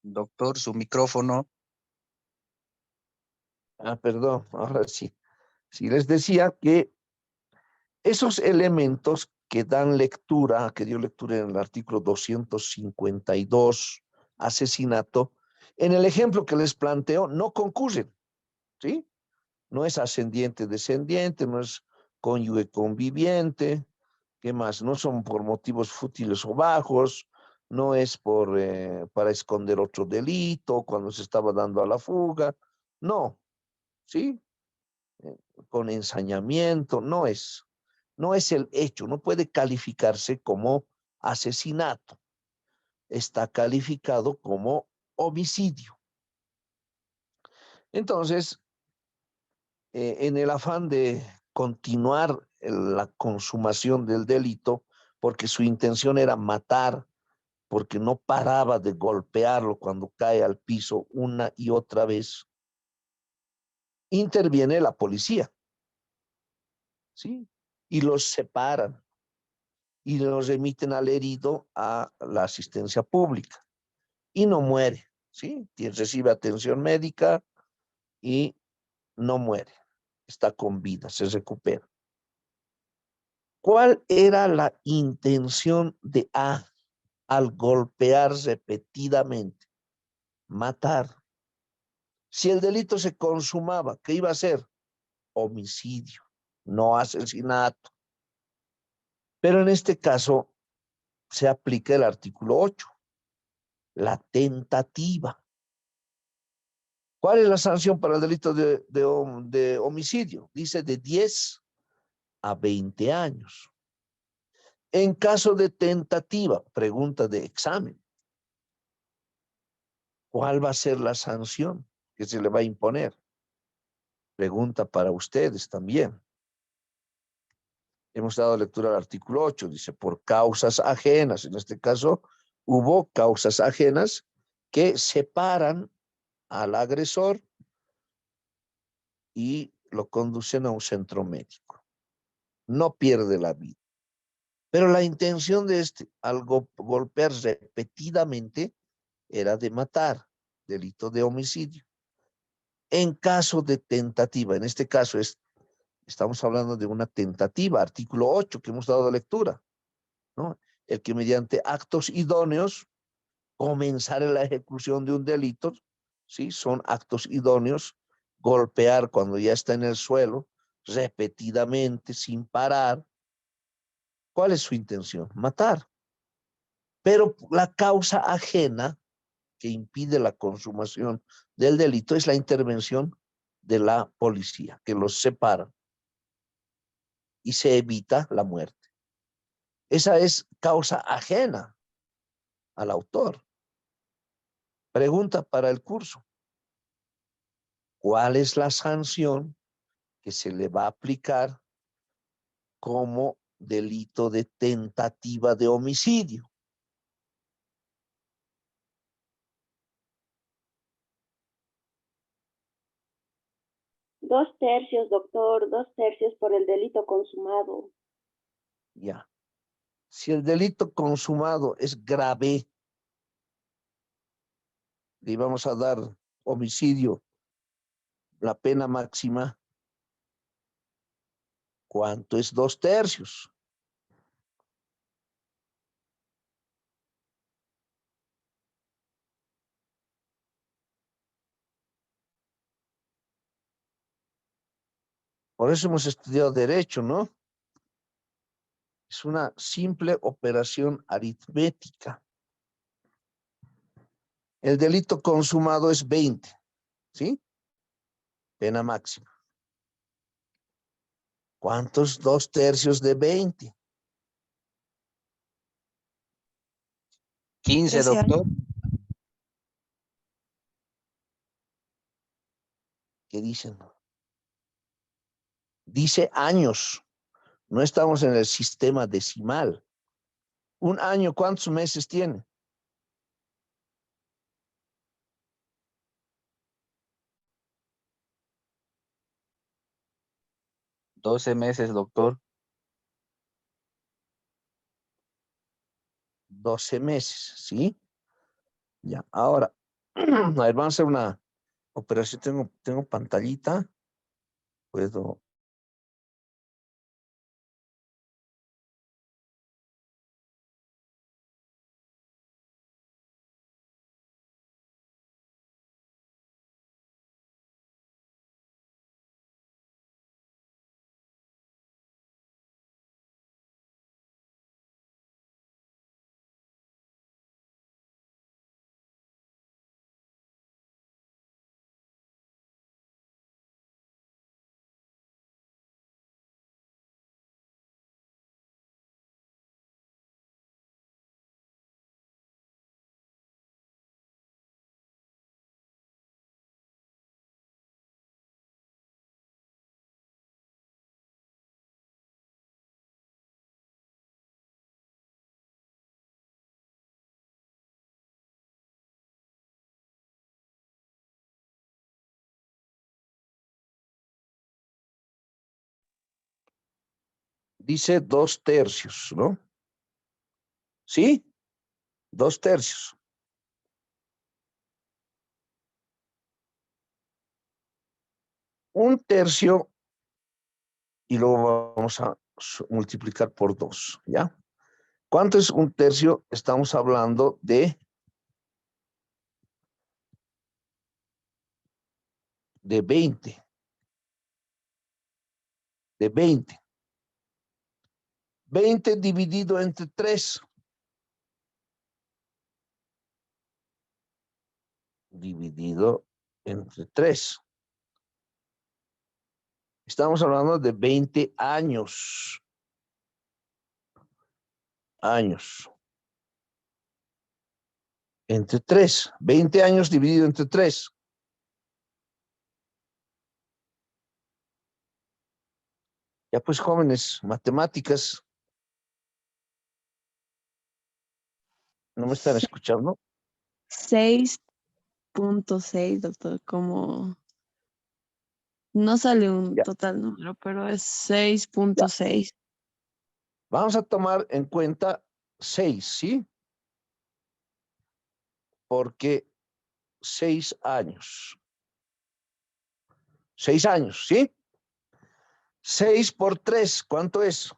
D: Doctor, su micrófono.
A: Ah, perdón, ahora sí. Sí, les decía que esos elementos que dan lectura, que dio lectura en el artículo 252, asesinato, en el ejemplo que les planteo, no concurren, ¿sí? No es ascendiente, descendiente, no es cónyuge conviviente, ¿qué más? No son por motivos fútiles o bajos, no es para esconder otro delito cuando se estaba dando a la fuga, no, ¿sí? Con ensañamiento, no es el hecho, no puede calificarse como asesinato, está calificado como homicidio. Entonces, en el afán de continuar la consumación del delito, porque su intención era matar, porque no paraba de golpearlo cuando cae al piso una y otra vez, interviene la policía, ¿sí? Y los separan y los remiten al herido a la asistencia pública y no muere, ¿sí? Recibe atención médica y no muere, está con vida, se recupera. ¿Cuál era la intención de A al golpear repetidamente? Matar. Si el delito se consumaba, ¿qué iba a ser? Homicidio, no asesinato. Pero en este caso se aplica el artículo 8, la tentativa. ¿Cuál es la sanción para el delito de homicidio? Dice de 10 a 20 años. En caso de tentativa, pregunta de examen, ¿cuál va a ser la sanción que se le va a imponer? Pregunta para ustedes también. Hemos dado lectura al artículo 8, dice, por causas ajenas. En este caso, hubo causas ajenas que separan al agresor y lo conducen a un centro médico. No pierde la vida. Pero la intención de al golpear repetidamente, era de matar, delito de homicidio. En caso de tentativa, en este caso estamos hablando de una tentativa, artículo 8 que hemos dado lectura, ¿no? El que mediante actos idóneos comenzar la ejecución de un delito, ¿sí? Son actos idóneos, golpear cuando ya está en el suelo, repetidamente, sin parar. ¿Cuál es su intención? Matar. Pero la causa ajena que impide la consumación del delito es la intervención de la policía, que los separa y se evita la muerte. Esa es causa ajena al autor. Pregunta para el curso. ¿Cuál es la sanción que se le va a aplicar como delito de tentativa de homicidio?
C: Dos tercios, doctor, 2/3 por el delito consumado.
A: Ya. Si el delito consumado es grave, le vamos a dar homicidio, la pena máxima, ¿cuánto es 2/3? Por eso hemos estudiado derecho, ¿no? Es una simple operación aritmética. El delito consumado es 20, ¿sí? Pena máxima. ¿Cuántos 2/3 de 20?
D: 15,
B: 13 años.
D: doctor.
A: ¿Qué dicen? Dice años. No estamos en el sistema decimal. Un año, ¿cuántos meses tiene?
D: 12 meses, doctor.
A: 12 meses, ¿sí? Ya, ahora, A ver, vamos a hacer una operación. Tengo pantallita. Puedo. Dice 2/3, ¿no? ¿Sí? 2/3. Un tercio y luego vamos a multiplicar por 2, ¿ya? ¿Cuánto es un tercio? Estamos hablando de 20. De 20. 20 dividido entre 3. Dividido entre 3. Estamos hablando de 20 años. Años. Entre 3. 20 años dividido entre 3. Ya pues, jóvenes, matemáticas. ¿No me están escuchando?
B: 6.6, doctor, como no sale un
A: Ya,
B: total número, pero es
A: ya.
B: 6.6.
A: Vamos a tomar en cuenta 6, ¿sí? Porque 6 años. 6 años, ¿sí? 6 por 3, ¿cuánto es?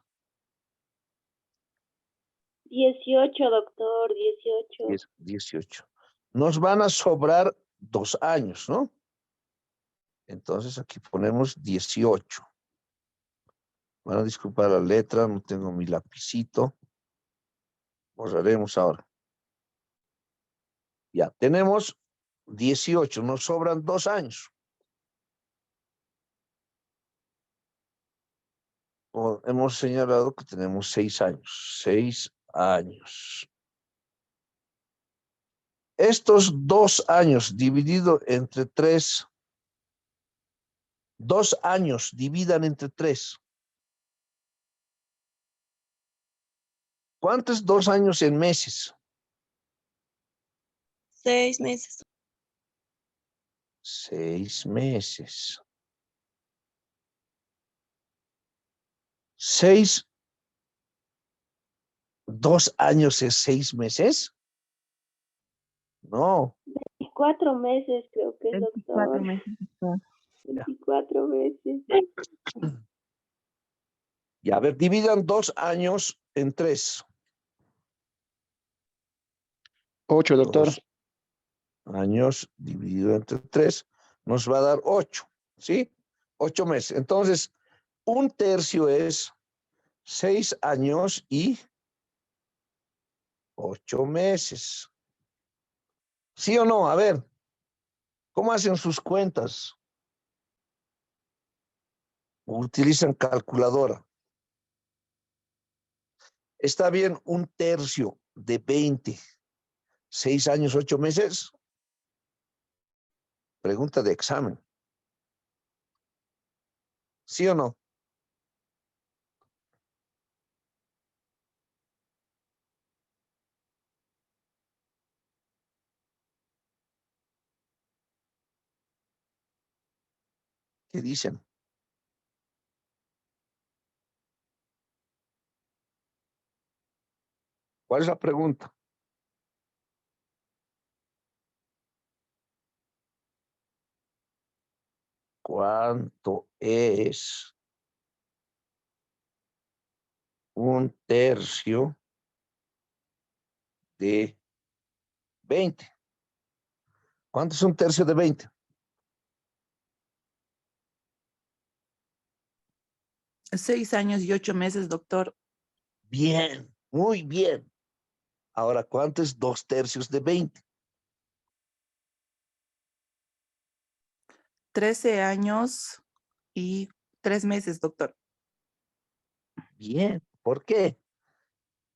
C: 18, doctor, 18.
A: 18. Nos van a sobrar 2 años, ¿no? Entonces aquí ponemos 18. Van a disculpar la letra, no tengo mi lapicito. Borraremos ahora. Ya, tenemos 18, nos sobran 2 años. Hemos señalado que tenemos 6 años. 6 años. Estos 2 años dividido entre 3, 2 años dividan entre 3. ¿Cuántos 2 años en meses?
B: 6 meses.
A: 6 meses. 6, 2 años es 6 meses. No.
C: 24 meses creo que es,
B: 24
C: doctor.
B: meses, doctor.
C: 24 meses.
A: Y a ver, dividan 2 años en 3.
E: 8, doctor.
A: 2 años dividido entre 3 nos va a dar 8, ¿sí? 8 meses. Entonces, un tercio es 6 años y 8 meses. ¿Sí o no? A ver, ¿cómo hacen sus cuentas? Utilizan calculadora. ¿Está bien un tercio de 20, 6 años, 8 meses? Pregunta de examen. ¿Sí o no? ¿Qué dicen? ¿Cuál es la pregunta? ¿Cuánto es un tercio de 20? ¿Cuánto es un tercio de 20?
F: 6 años y 8 meses, doctor.
A: Bien, muy bien. Ahora, ¿cuánto es 2 tercios de 20?
F: 13 años y 3 meses, doctor.
A: Bien, ¿por qué?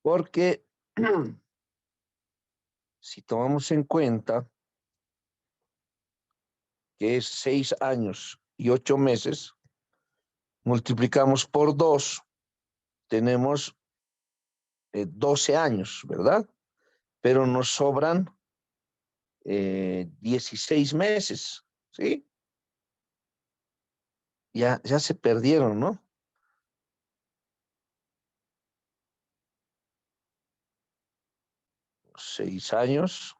A: Porque si tomamos en cuenta que es 6 años y 8 meses, multiplicamos por 2, tenemos 12 años, ¿verdad? Pero nos sobran 16 meses, ¿sí? Ya se perdieron, ¿no? 6 años,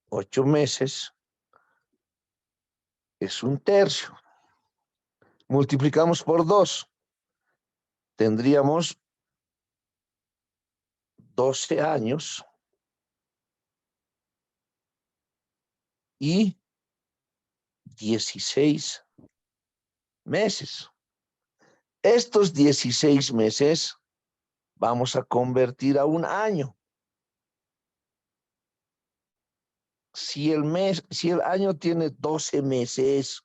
A: 8 meses, es un tercio. Multiplicamos por 2, tendríamos 12 años y 16 meses. Estos 16 meses vamos a convertir a un año. Si el año tiene 12 meses,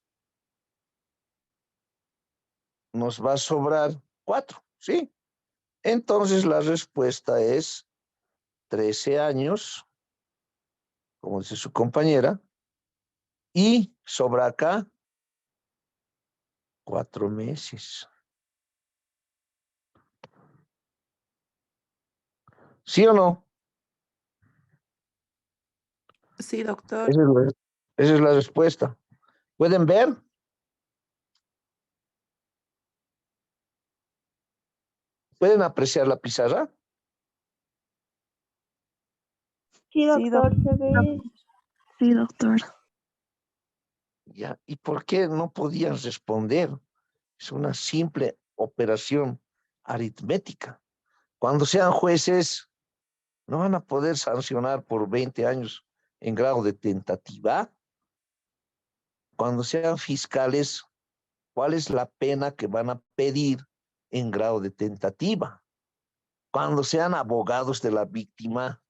A: nos va a sobrar 4, ¿sí? Entonces la respuesta es 13 años, como dice su compañera, y sobra acá 4 meses. ¿Sí o no?
F: Sí, doctor.
A: Esa es la respuesta. ¿Pueden ver? ¿Pueden apreciar la pizarra?
C: Sí,
B: Sí,
C: doctor, se ve.
B: Sí, doctor.
A: Ya. ¿Y por qué no podían responder? Es una simple operación aritmética. Cuando sean jueces, no van a poder sancionar por 20 años en grado de tentativa. Cuando sean fiscales, ¿cuál es la pena que van a pedir en grado de tentativa? Cuando sean abogados de la víctima,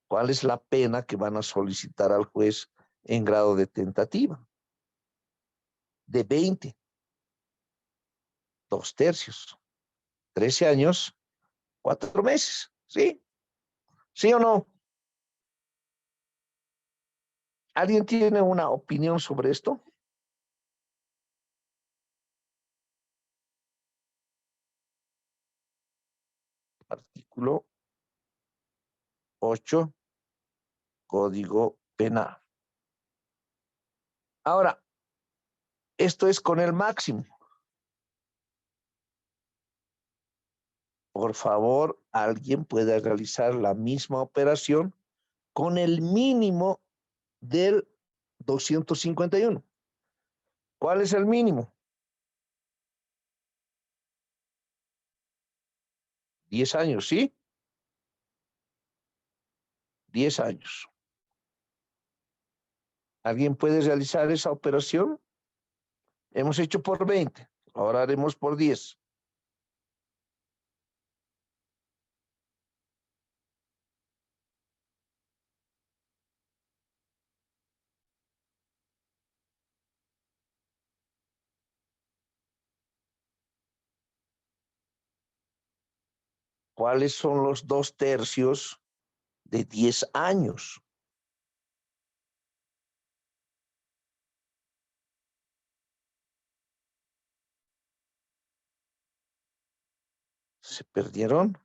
A: ¿cuál es la pena que van a solicitar al juez en grado de tentativa? De 20, 2 tercios, 13 años, 4 meses, ¿sí? ¿Sí o no? ¿Alguien tiene una opinión sobre esto? Artículo 8, Código Penal. Ahora, esto es con el máximo. Por favor, alguien puede realizar la misma operación con el mínimo del 251. ¿Cuál es el mínimo? 10 años, ¿sí? 10 años. ¿Alguien puede realizar esa operación? Hemos hecho por 20, ahora haremos por 10. ¿Cuáles son los 2 tercios de 10 años? ¿Se perdieron?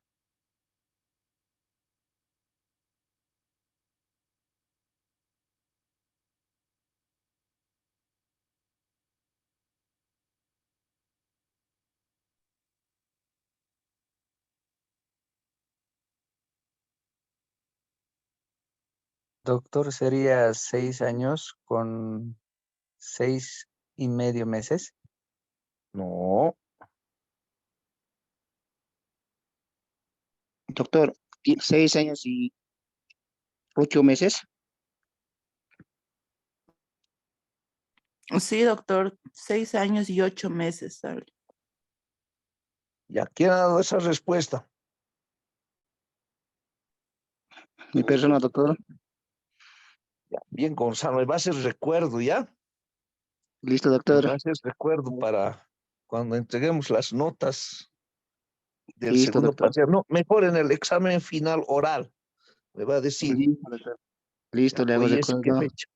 D: Doctor, sería 6 años con 6,5 meses.
A: No,
E: Doctor, 6 años y 8 meses.
F: Sí, doctor, 6 años y 8 meses sale.
A: ya quién ha dado esa respuesta.
E: Mi persona, doctor.
A: Ya, bien, Gonzalo, me va a hacer recuerdo, ¿ya?
E: Listo,
A: Me
E: doctor.
A: va a hacer recuerdo para cuando entreguemos las notas del
E: Listo,
A: segundo
E: doctor.
A: parcial. No, mejor en el examen final oral. Me va a decir,
E: Listo, doctor. Listo,
A: ya,
E: le hago
A: hoy es qué
E: recuerdo.
A: fecha,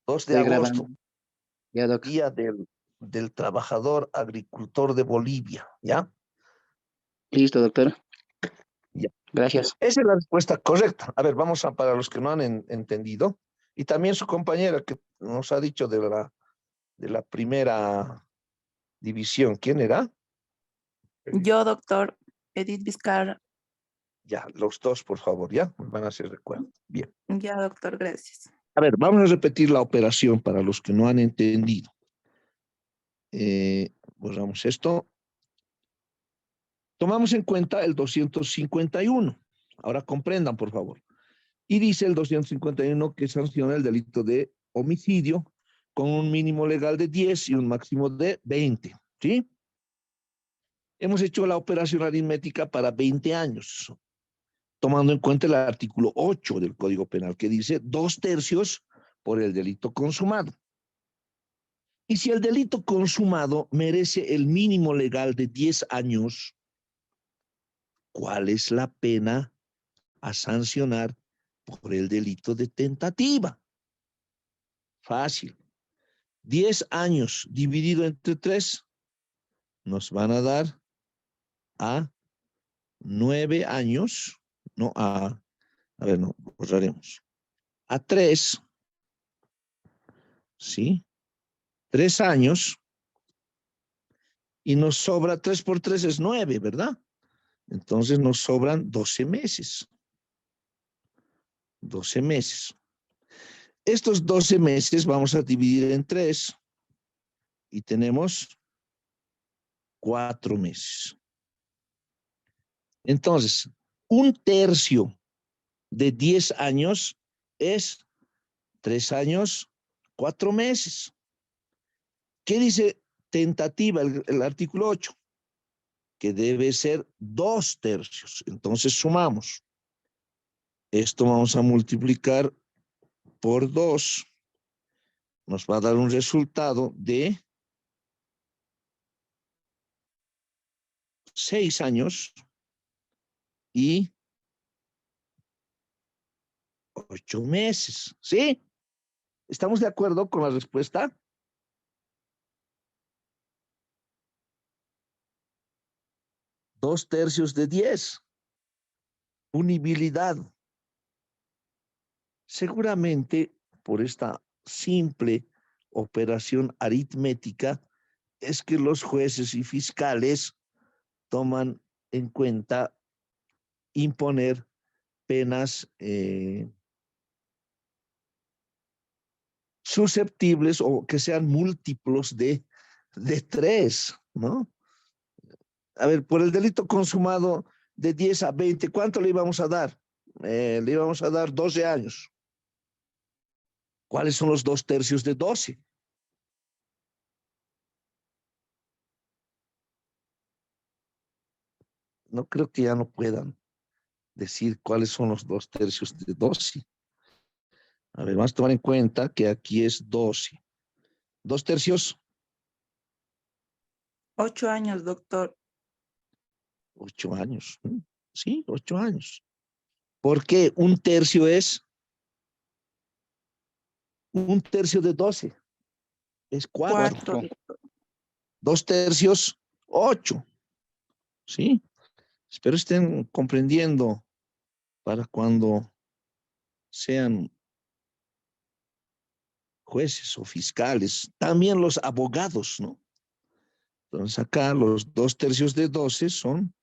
A: 2 de
E: Estoy
A: agosto,
E: grabando. Ya, doctor.
A: Día del Trabajador Agricultor de Bolivia, ¿ya?
E: Listo, doctor.
A: Ya.
E: Gracias.
A: Esa es la respuesta correcta. A ver, vamos a para los que no han entendido. Y también su compañera que nos ha dicho de la primera división. ¿Quién era?
F: Yo, doctor, Edith Vizcarra.
A: Ya, los dos, por favor, ya. Me van a hacer recuerdo. Bien.
F: Ya, doctor, gracias.
A: A ver, vamos a repetir la operación para los que no han entendido. Borramos esto. Tomamos en cuenta el 251. Ahora comprendan, por favor. Y dice el 251 que sanciona el delito de homicidio con un mínimo legal de 10 y un máximo de 20. ¿Sí? Hemos hecho la operación aritmética para 20 años, tomando en cuenta el artículo 8 del Código Penal, que dice 2/3 por el delito consumado. Y si el delito consumado merece el mínimo legal de 10 años, ¿cuál es la pena a sancionar por el delito de tentativa? Fácil. 10 años dividido entre 3 nos van a dar a 9 años, no a ver, no, borraremos. A 3, ¿sí? 3 años y nos sobra 3 por 3 es 9, ¿verdad? Entonces nos sobran 12 meses. 12 meses. Estos 12 meses vamos a dividir en 3 y tenemos 4 meses. Entonces, 1/3 de 10 años es 3 años, 4 meses. ¿Qué dice tentativa el artículo 8? Que debe ser 2/3. Entonces sumamos. Esto vamos a multiplicar por 2. Nos va a dar un resultado de 6 años y 8 meses. ¿Sí? ¿Estamos de acuerdo con la respuesta? Dos tercios de 10. Punibilidad. Seguramente por esta simple operación aritmética es que los jueces y fiscales toman en cuenta imponer penas susceptibles o que sean múltiplos de 3, ¿no? A ver, por el delito consumado de 10 a 20, ¿cuánto le íbamos a dar? Le íbamos a dar 12 años. ¿Cuáles son los 2/3 de 12? No creo que ya no puedan decir cuáles son los 2/3 de 12. A ver, vamos a tomar en cuenta que aquí es 12. 2/3.
F: 8 años, doctor.
A: 8 años. Sí, 8 años. ¿Por qué? 1/3 es 1/3 de 12. Es 4.
F: 4.
A: 2/3, 8. ¿Sí? Espero estén comprendiendo para cuando sean jueces o fiscales, también los abogados, ¿no? Entonces acá los 2/3 de 12 son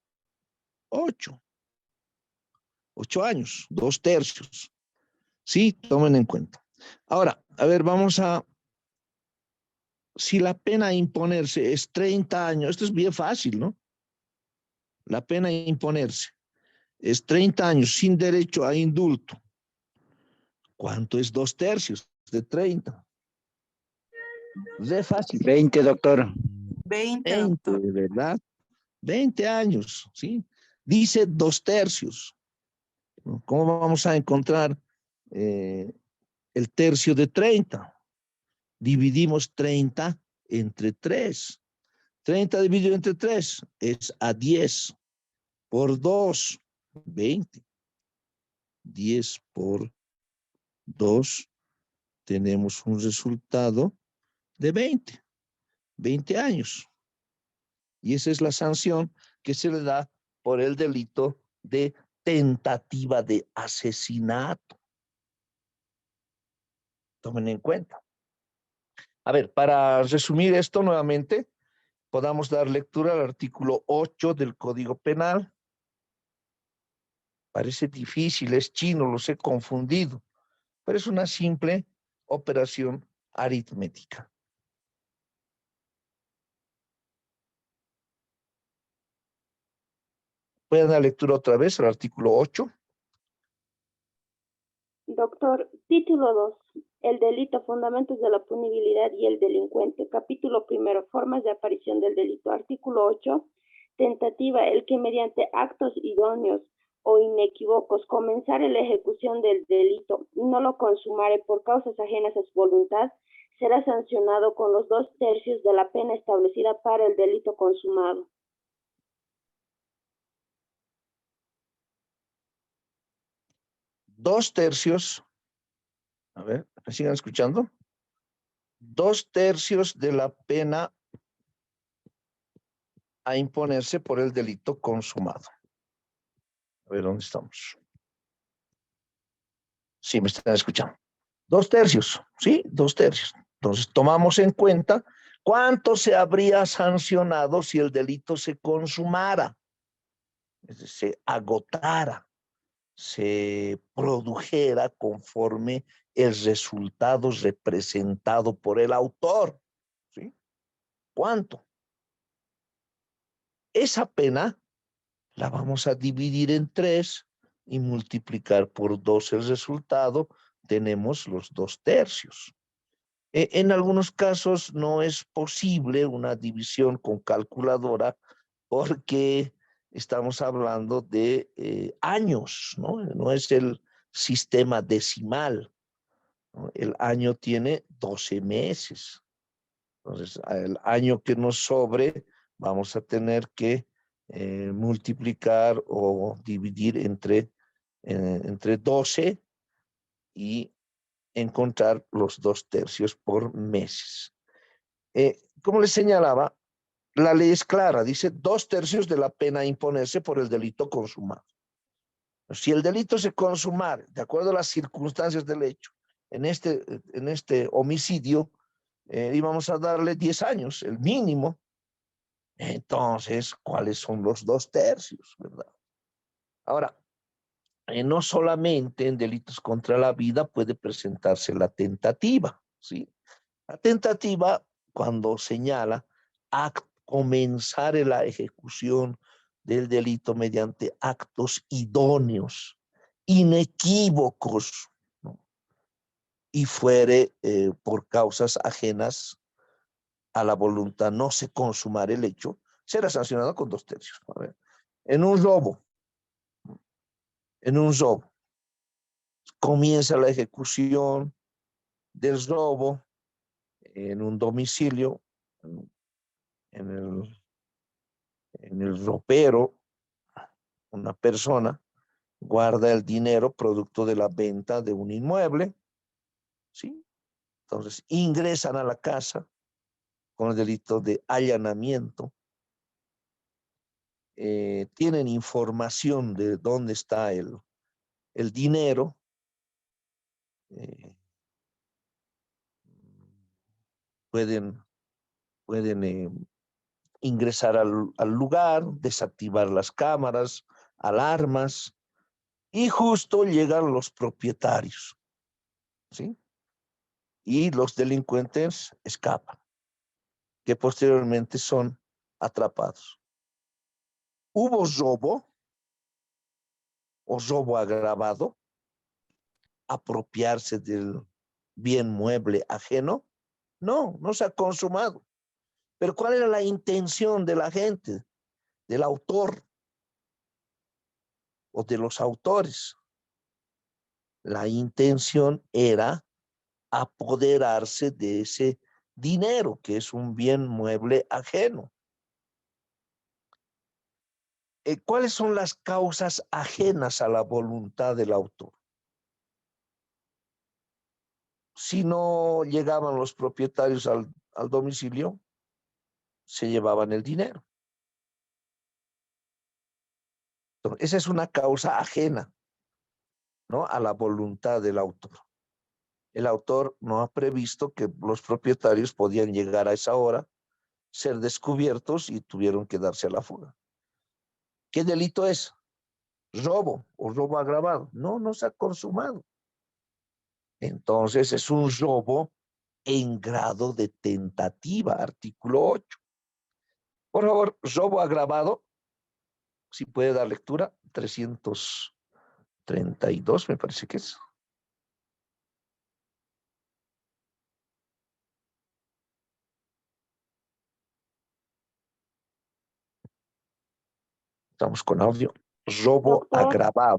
A: 8. 8 años, 2/3. Sí, tomen en cuenta. Ahora, a ver, vamos a si la pena a imponerse es 30 años, esto es bien fácil, ¿no? La pena a imponerse es 30 años sin derecho a indulto. ¿Cuánto es 2/3 de 30? Re fácil.
E: 20, doctor.
F: 20,
A: 20,
F: doctor.
A: ¿verdad? 20 años, ¿sí? Dice 2/3. ¿No? ¿Cómo vamos a encontrar el tercio de 30? Dividimos 30 entre 3. 30 dividido entre 3 es a 10. Por 2, 20. 10 por 2, tenemos un resultado de 20 años. Y esa es la sanción que se le da por el delito de tentativa de asesinato. Tomen en cuenta. A ver, para resumir esto nuevamente, podamos dar lectura al artículo 8 del Código Penal. Parece difícil, es chino, los he confundido, pero es una simple operación aritmética. ¿Pueden dar lectura otra vez al artículo 8?
C: Doctor, título 2. El delito, fundamentos de la punibilidad y el delincuente. Capítulo 1. Formas de aparición del delito. Artículo 8. Tentativa, el que mediante actos idóneos o inequívocos comenzare la ejecución del delito, no lo consumare por causas ajenas a su voluntad, será sancionado con los 2/3 de la pena establecida para el delito consumado.
A: Dos tercios, a ver, ¿me siguen escuchando? 2/3 de la pena a imponerse por el delito consumado. A ver, ¿dónde estamos? Sí, me están escuchando. 2/3, ¿sí? 2/3. Entonces, tomamos en cuenta cuánto se habría sancionado si el delito se consumara, es decir, se agotara, se produjera conforme el resultado representado por el autor, ¿sí? ¿Cuánto? Esa pena la vamos a dividir en 3 y multiplicar por 2 el resultado, tenemos los 2/3. En algunos casos no es posible una división con calculadora porque estamos hablando de años, ¿no? No es el sistema decimal, ¿no? El año tiene 12 meses. Entonces, el año que nos sobre, vamos a tener que multiplicar o dividir entre 12 y encontrar los 2/3 por meses. Como les señalaba, la ley es clara, dice 2/3 de la pena a imponerse por el delito consumado. Si el delito se consumara, de acuerdo a las circunstancias del hecho, en este homicidio, íbamos a darle 10 años, el mínimo. Entonces, ¿cuáles son los 2/3, verdad? Ahora, no solamente en delitos contra la vida puede presentarse la tentativa, ¿sí? La tentativa, cuando señala a comenzar la ejecución del delito mediante actos idóneos, inequívocos, ¿no? Y fuere por causas ajenas a la voluntad no se consumar el hecho, será sancionado con 2/3. A ver, en un robo, comienza la ejecución del robo en un domicilio, en el ropero, una persona guarda el dinero producto de la venta de un inmueble, ¿sí? Entonces ingresan a la casa con el delito de allanamiento, tienen información de dónde está el dinero, pueden ingresar al lugar, desactivar las cámaras, alarmas, y justo llegan los propietarios, ¿sí? Y los delincuentes escapan. que posteriormente son atrapados. ¿Hubo robo o robo agravado? ¿Apropiarse del bien mueble ajeno? No, no se ha consumado. Pero ¿cuál era la intención de la gente, del autor o de los autores? La intención era apoderarse de ese dinero, que es un bien mueble ajeno. ¿Cuáles son las causas ajenas a la voluntad del autor? Si no llegaban los propietarios al domicilio, se llevaban el dinero. Entonces, esa es una causa ajena, ¿no?, a la voluntad del autor. El autor no ha previsto que los propietarios podían llegar a esa hora, ser descubiertos y tuvieron que darse a la fuga. ¿Qué delito es? ¿Robo o robo agravado? No, no se ha consumado. Entonces es un robo en grado de tentativa, artículo 8. Por favor, robo agravado, si puede dar lectura, 332 me parece que es. Estamos con audio. Robo
C: Doctor,
A: agravado.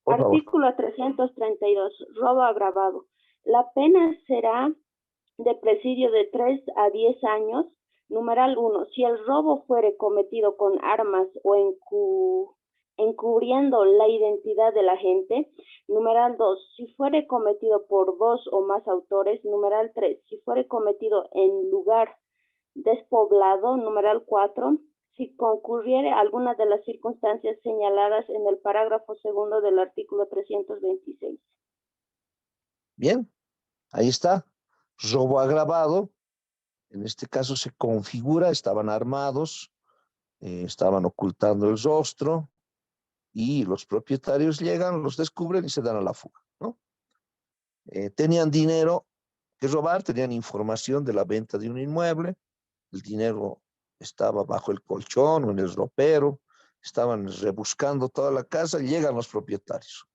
A: Por favor.
C: artículo 332, robo agravado. La pena será de presidio de 3 a 10 años. Numeral 1. Si el robo fuere cometido con armas o encubriendo la identidad del agente. Numeral 2. Si fuere cometido por 2 o más autores. Numeral 3. Si fuere cometido en lugar despoblado. Numeral 4. Si concurriere alguna de las circunstancias señaladas en el parágrafo segundo del artículo 326.
A: Bien, ahí está. Robo agravado. En este caso se configura, estaban armados, estaban ocultando el rostro y los propietarios llegan, los descubren y se dan a la fuga, ¿no? Tenían dinero que robar, tenían información de la venta de un inmueble, el dinero estaba bajo el colchón o en el ropero, estaban rebuscando toda la casa, llegan los propietarios.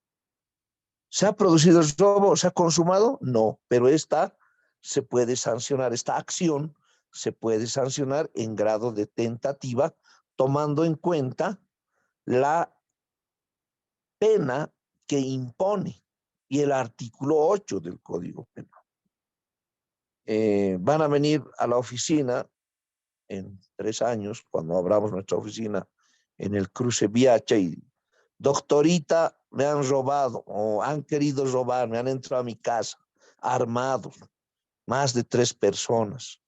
A: ¿Se ha producido el robo? ¿Se ha consumado? No, pero esta se puede sancionar, esta acción se puede sancionar en grado de tentativa, tomando en cuenta la pena que impone y el artículo 8 del Código Penal. Van a venir a la oficina en 3 años, cuando abramos nuestra oficina en el cruce Viacha, y doctorita, me han robado o han querido robar, me han entrado a mi casa armados, más de 3 personas.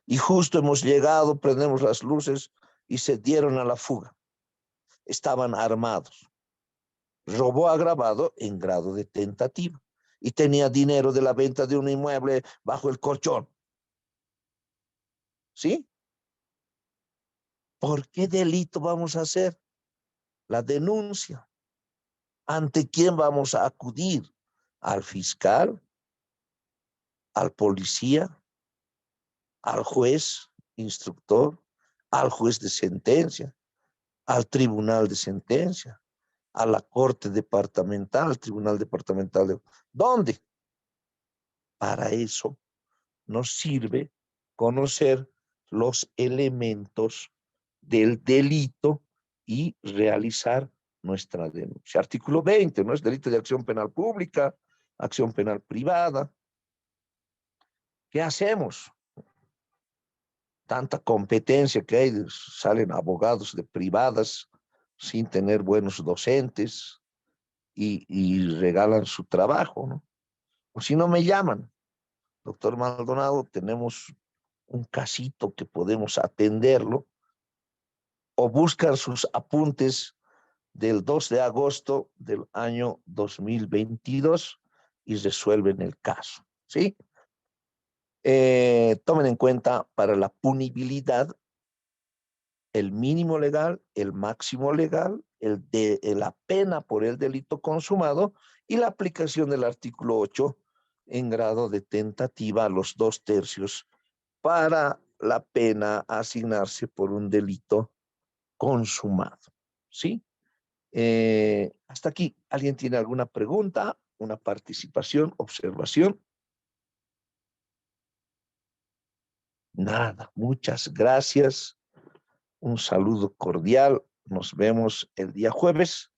A: Y justo hemos llegado, prendemos las luces y se dieron a la fuga. Estaban armados. Robo agravado en grado de tentativa. Y tenía dinero de la venta de un inmueble bajo el colchón. ¿Sí? ¿Por qué delito vamos a hacer? La denuncia. ¿Ante quién vamos a acudir? ¿Al fiscal? ¿Al policía? ¿Al juez instructor? ¿Al juez de sentencia? ¿Al tribunal de sentencia? ¿A la corte departamental? ¿Al tribunal departamental de... ¿Dónde? Para eso nos sirve conocer los elementos del delito y realizar nuestra denuncia. Artículo 20, ¿no? Es delito de acción penal pública, acción penal privada. ¿Qué hacemos? Tanta competencia que hay, salen abogados de privadas sin tener buenos docentes y regalan su trabajo, ¿no? O si no me llaman, doctor Maldonado, tenemos un casito que podemos atenderlo, o buscan sus apuntes del 2 de agosto del año 2022 y resuelven el caso, ¿sí? Tomen en cuenta para la punibilidad el mínimo legal, el máximo legal, la pena por el delito consumado y la aplicación del artículo 8 en grado de tentativa a los 2/3 para la pena a asignarse por un delito consumado. ¿Sí? Hasta aquí, ¿alguien tiene alguna pregunta, una participación, observación? Nada, muchas gracias. Un saludo cordial. Nos vemos el día jueves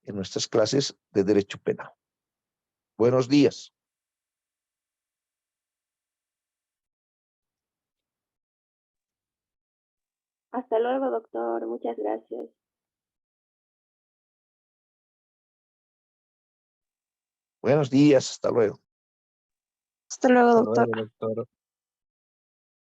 A: en nuestras clases de Derecho Penal. Buenos días.
C: Hasta luego, doctor. Muchas gracias.
A: Buenos días, hasta luego.
B: Hasta luego,
E: Hasta
B: doctor.
E: luego, doctor.